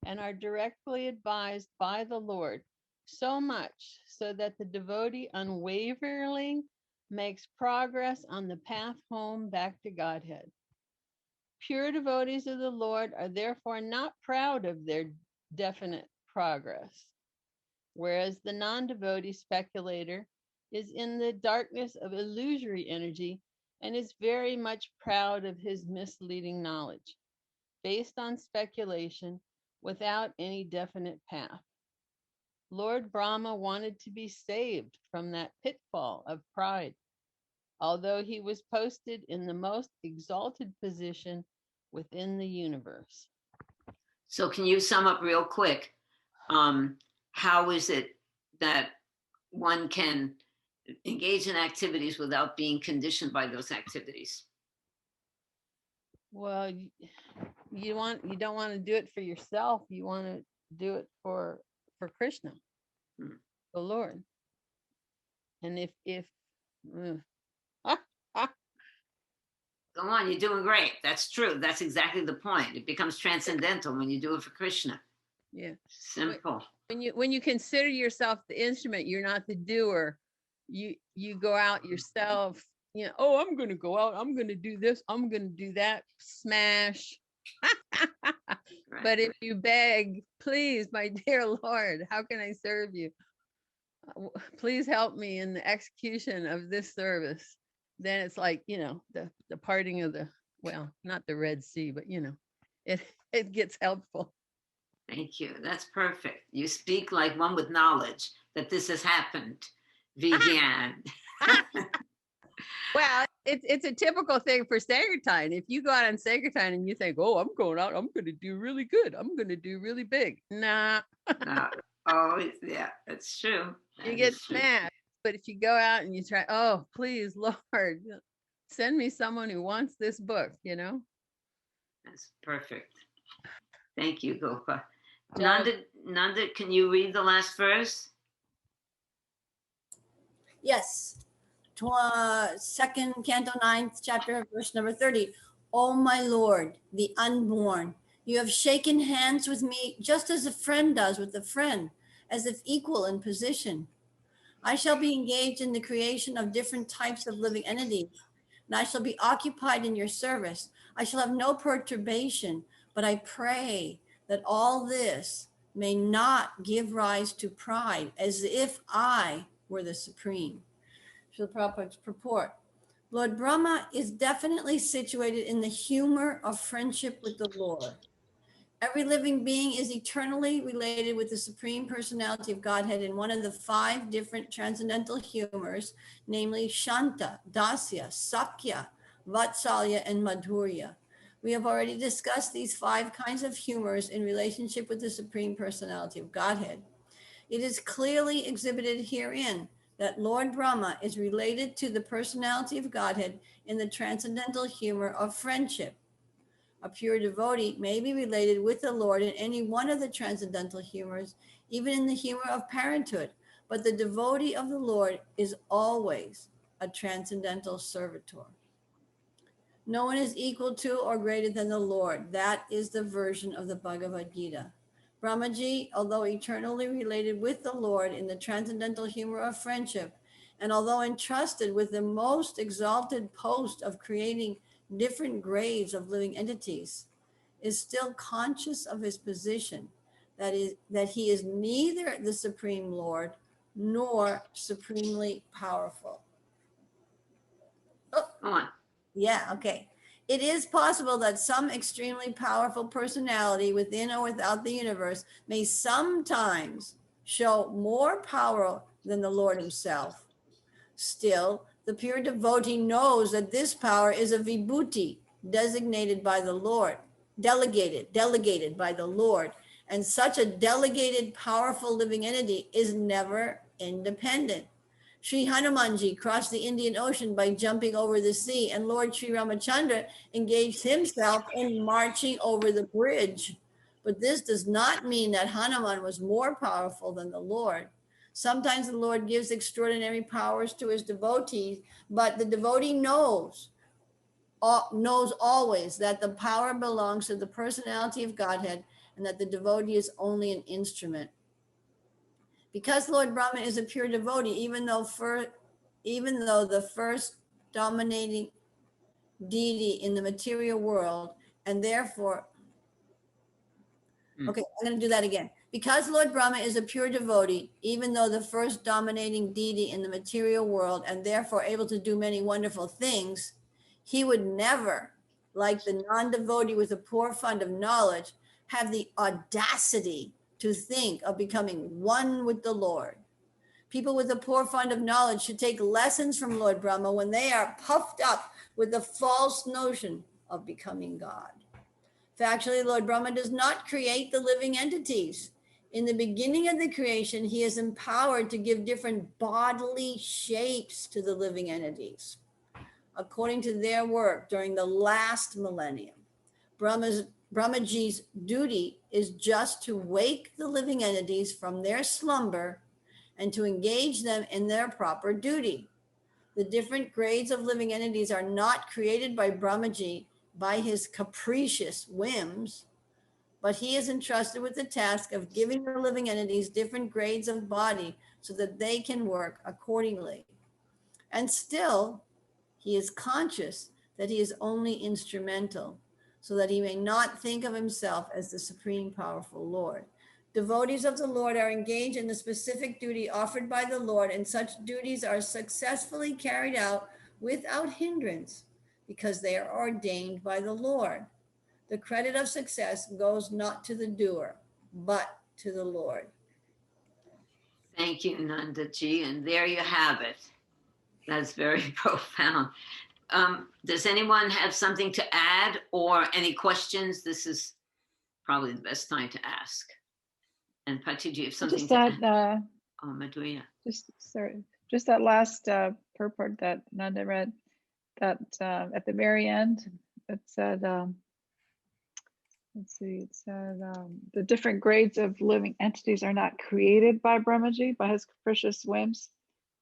and are directly advised by the Lord, so much so that the devotee unwaveringly makes progress on the path home back to Godhead. Pure devotees of the Lord are therefore not proud of their definite progress, whereas the non-devotee speculator is in the darkness of illusory energy and is very much proud of his misleading knowledge, based on speculation without any definite path. Lord Brahma wanted to be saved from that pitfall of pride, although he was posted in the most exalted position within the universe.
So can you sum up real quick? How is it that one can engage in activities without being conditioned by those activities?
Well, you don't want to do it for yourself. You want to do it for Krishna, the Lord. And if
Go on, you're doing great. That's true. That's exactly the point. It becomes transcendental when you do it for Krishna.
yeah,
Simple.
when you consider yourself the instrument, you're not the doer. You go out yourself. You know, oh, I'm going to go out. I'm going to do this. I'm going to do that. Smash.
Right.
But if you beg, please, my dear Lord, how can I serve you? Please help me in the execution of this service. Then it's like, you know, the parting of the, well, not the Red Sea, but you know, it gets helpful.
Thank you. That's perfect. You speak like one with knowledge that this has happened. Vivian.
Well, it's a typical thing for Sankirtan. If you go out on Sankirtan and you think, oh, I'm going out, I'm going to do really good. I'm going to do really big. Nah.
Oh, yeah, that's true.
You get smashed. But if you go out and you try, oh, please, Lord, send me someone who wants this book, you know?
That's perfect. Thank you, Gopa. Nanda, can you read the last verse?
Yes. Second Canto 9th chapter, verse number 30. O my Lord, the unborn, you have shaken hands with me just as a friend does with a friend, as if equal in position. I shall be engaged in the creation of different types of living entities, and I shall be occupied in your service. I shall have no perturbation, but I pray that all this may not give rise to pride, as if I were the supreme. Srila Prabhupada's purport. Lord Brahma is definitely situated in the humor of friendship with the Lord. Every living being is eternally related with the Supreme Personality of Godhead in one of the 5 different transcendental humors, namely Shanta, Dasya, Sakya, Vatsalya, and Madhurya. We have already discussed these 5 kinds of humors in relationship with the Supreme Personality of Godhead. It is clearly exhibited herein that Lord Brahma is related to the personality of Godhead in the transcendental humor of friendship. A pure devotee may be related with the Lord in any one of the transcendental humors, even in the humor of parenthood, but the devotee of the Lord is always a transcendental servitor. No one is equal to or greater than the Lord. That is the version of the Bhagavad Gita. Brahmaji, although eternally related with the Lord in the transcendental humor of friendship, And although entrusted with the most exalted post of creating different grades of living entities, is still conscious of his position, that he is neither the Supreme Lord nor supremely powerful. Oh,
Go on.
yeah, okay. It is possible that some extremely powerful personality within or without the universe may sometimes show more power than the Lord himself. Still, the pure devotee knows that this power is a vibhuti designated by the Lord, delegated by the Lord, and such a delegated, powerful living entity is never independent. Sri Hanumanji crossed the Indian Ocean by jumping over the sea, and Lord Sri Ramachandra engaged himself in marching over the bridge. But this does not mean that Hanuman was more powerful than the Lord. Sometimes the Lord gives extraordinary powers to his devotees, but the devotee knows always that the power belongs to the personality of Godhead and that the devotee is only an instrument. Because Lord Brahma is a pure devotee, even though the first dominating deity in the material world, and therefore, okay, I'm going to do that again. Because Lord Brahma is a pure devotee, even though the first dominating deity in the material world, and therefore able to do many wonderful things, he would never, like the non-devotee with a poor fund of knowledge, have the audacity to think of becoming one with the Lord. People with a poor fund of knowledge should take lessons from Lord Brahma when they are puffed up with the false notion of becoming God. Factually, Lord Brahma does not create the living entities. In the beginning of the creation, he is empowered to give different bodily shapes to the living entities, according to their work during the last millennium. Brahmaji's duty is just to wake the living entities from their slumber and to engage them in their proper duty. The different grades of living entities are not created by Brahmaji by his capricious whims, but he is entrusted with the task of giving the living entities different grades of body so that they can work accordingly. And still, he is conscious that he is only instrumental, so that he may not think of himself as the supreme powerful Lord. Devotees of the Lord are engaged in the specific duty offered by the Lord, and such duties are successfully carried out without hindrance because they are ordained by the Lord. The credit of success goes not to the doer, but to the Lord.
Thank you, Nandaji. And there you have it. That's very profound. Does anyone have something to add or any questions? This is probably the best time to ask. And Pati, do you have something
Just
to
that,
add? Oh, Madhurya.
just that last purport that Nanda read, that at the very end, it said, let's see, it said the different grades of living entities are not created by Brahmaji, by his capricious whims,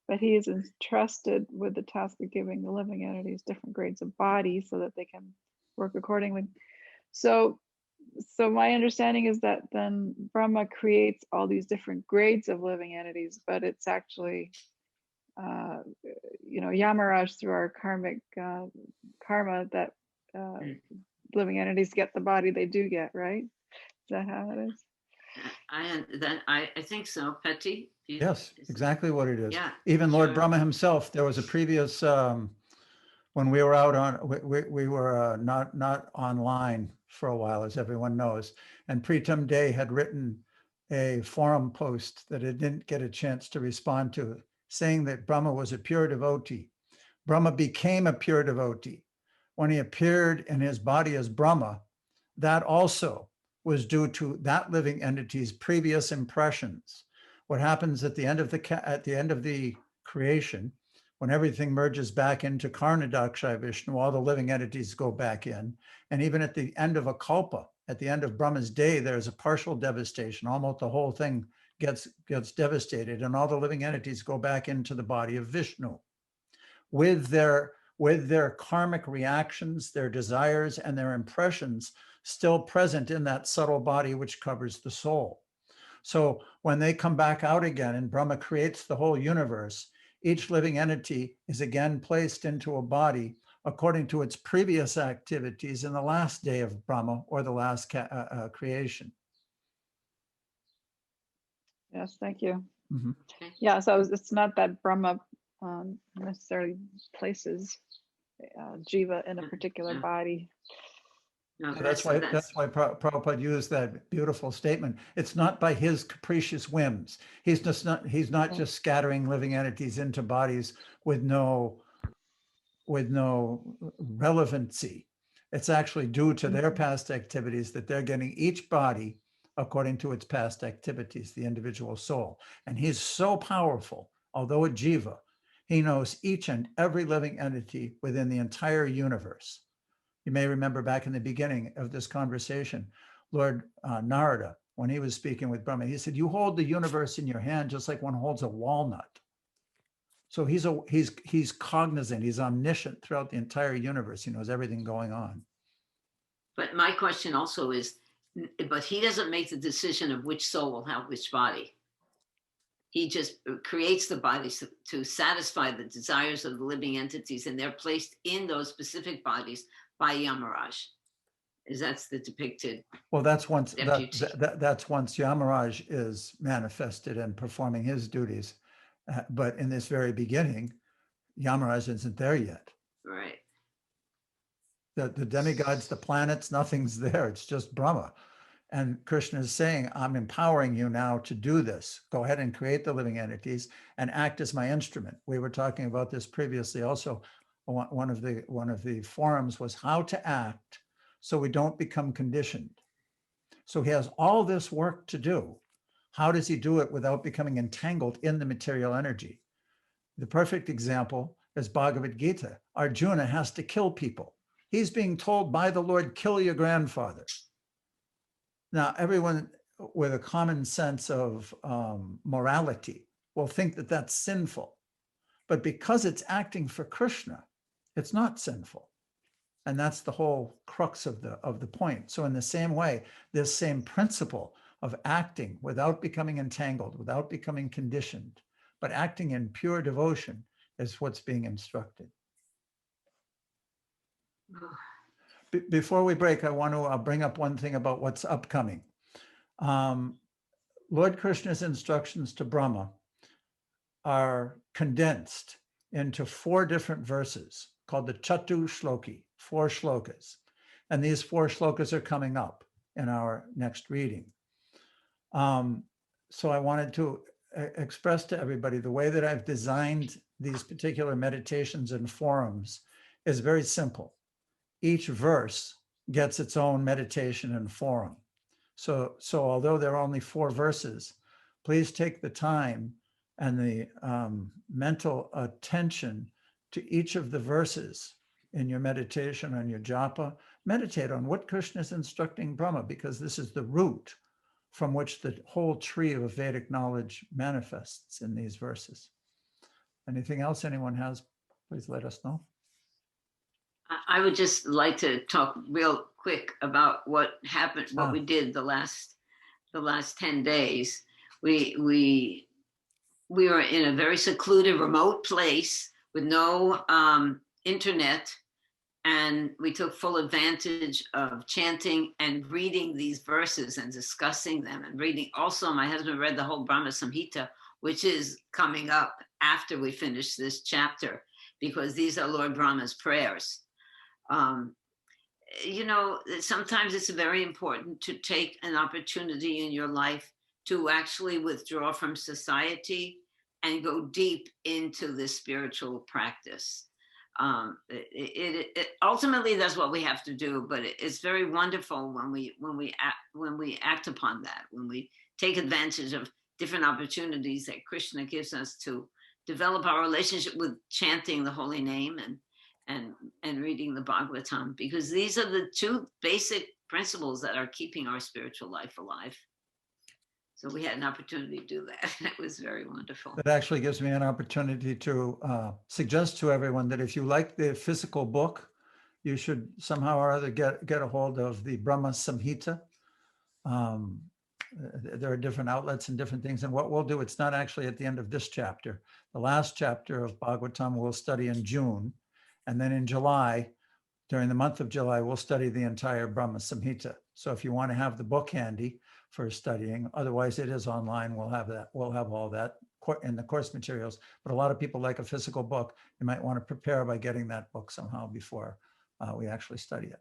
but he is entrusted with the task of giving the living entities different grades of body so that they can work accordingly. So my understanding is that then Brahma creates all these different grades of living entities, but it's actually, Yamaraj through our karmic karma that living entities get the body they do get, right? Is that how it is?
I think so. Pati?
Yes, exactly what it is.
Yeah,
Even Lord
sure.
Brahma himself, there was a previous, when we were out on, we were not online for a while, as everyone knows. And Pritam Day had written a forum post that it didn't get a chance to respond to, saying that Brahma was a pure devotee. Brahma became a pure devotee. When he appeared in his body as Brahma, that also was due to that living entity's previous impressions. What happens at the end of the creation, when everything merges back into Karnadakshay Vishnu, all the living entities go back in. And even at the end of a kalpa, at the end of Brahma's day, there's a partial devastation. Almost the whole thing gets devastated, and all the living entities go back into the body of Vishnu with their karmic reactions, their desires, and their impressions still present in that subtle body which covers the soul. So when they come back out again and Brahma creates the whole universe, each living entity is again placed into a body according to its previous activities in the last day of Brahma or the last creation.
Yes, thank you.
Mhm.
Yeah, so it's not that Brahma necessarily places Jiva in a particular
Yeah.
body.
No,
So that's why Prabhupada used that beautiful statement. It's not by his capricious whims. He's not just scattering living entities into bodies with no relevancy. It's actually due to their past activities that they're getting each body according to its past activities, the individual soul. And he's so powerful, although a jiva, he knows each and every living entity within the entire universe. You may remember back in the beginning of this conversation, Lord Narada, when he was speaking with Brahma, he said, you hold the universe in your hand just like one holds a walnut. So he's cognizant, he's omniscient throughout the entire universe. He knows everything going on.
But my question also is, but he doesn't make the decision of which soul will have which body. He just creates the bodies to satisfy the desires of the living entities, and they're placed in those specific bodies by Yamaraj. That's the depicted.
Well, that's once
deputy.
that's once Yamaraj is manifested and performing his duties. But in this very beginning, Yamaraj isn't there yet.
Right.
The demigods, the planets, nothing's there. It's just Brahma. And Krishna is saying, I'm empowering you now to do this. Go ahead and create the living entities and act as my instrument. We were talking about this previously also. One of the forums was how to act so we don't become conditioned. So he has all this work to do. How does he do it without becoming entangled in the material energy? The perfect example is Bhagavad Gita. Arjuna has to kill people. He's being told by the Lord, kill your grandfather. Now, everyone with a common sense of morality will think that that's sinful. But because it's acting for Krishna, it's not sinful. And that's the whole crux of the point. So in the same way, this same principle of acting without becoming entangled, without becoming conditioned, but acting in pure devotion is what's being instructed. Before we break, I want to bring up one thing about what's upcoming. Lord Krishna's instructions to Brahma are condensed into 4 different verses called the Chatu Shloki, 4 shlokas. And these 4 shlokas are coming up in our next reading. So I wanted to express to everybody the way that I've designed these particular meditations and forums is very simple. Each verse gets its own meditation and forum. So although there are only 4 verses, please take the time and the mental attention to each of the verses in your meditation, on your japa. Meditate on what Krishna is instructing Brahma, because this is the root from which the whole tree of Vedic knowledge manifests in these verses. Anything else anyone has, please let us know.
I would just like to talk real quick about what happened, what we did the last 10 days. We were in a very secluded, remote place with no internet, and we took full advantage of chanting and reading these verses and discussing them and reading. Also, my husband read the whole Brahma Samhita, which is coming up after we finish this chapter, because these are Lord Brahma's prayers. You know, sometimes it's very important to take an opportunity in your life to actually withdraw from society and go deep into this spiritual practice. Ultimately, that's what we have to do, but it's very wonderful when we act upon that, when we take advantage of different opportunities that Krishna gives us to develop our relationship with chanting the holy name and reading the Bhagavatam, because these are the 2 basic principles that are keeping our spiritual life alive. So we had an opportunity to do that. It was very wonderful.
That actually gives me an opportunity to suggest to everyone that if you like the physical book, you should somehow or other get a hold of the Brahma Samhita. there are different outlets and different things. And what we'll do, it's not actually at the end of this chapter. The last chapter of Bhagavatam we'll study in June. And then in July, during the month of July, we'll study the entire Brahma Samhita. So if you want to have the book handy for studying, otherwise it is online. We'll have that. We'll have all that in the course materials. But a lot of people like a physical book. You might want to prepare by getting that book somehow before we actually study it.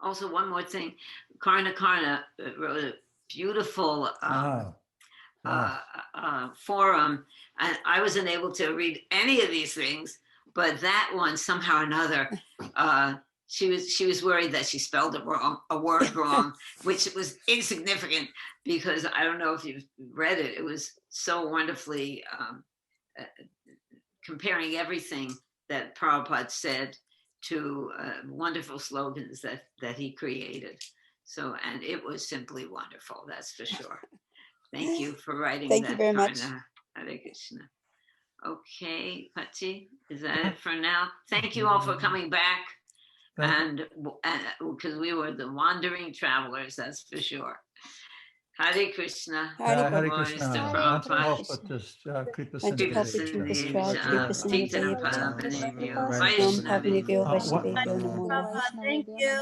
Also, one more thing, Karna wrote a beautiful forum, and I wasn't able to read any of these things, but that one somehow or another, she was worried that she spelled a word wrong, which was insignificant because I don't know if you've read it. It was so wonderfully comparing everything that Prabhupada said to wonderful slogans that he created. So, and it was simply wonderful, that's for sure. Thank you for writing that.
Thank you very much.
Hare Krishna. Okay, Patsy, is that it for now? Thank you all for coming back. And because we were the wandering travelers, that's for sure. Hare Krishna.
Hare
Hare
Glories
Krishna.
to
Not
Prabhupada.
help but just keep us in
And to
the
help
basic
you keep us
church.
strong, keep us in the
Chaitanya
way of
Prabhupada,
Nam Bhavnavyo
Vaishnava
Vaishnavyo Namo Namo.
Thank you.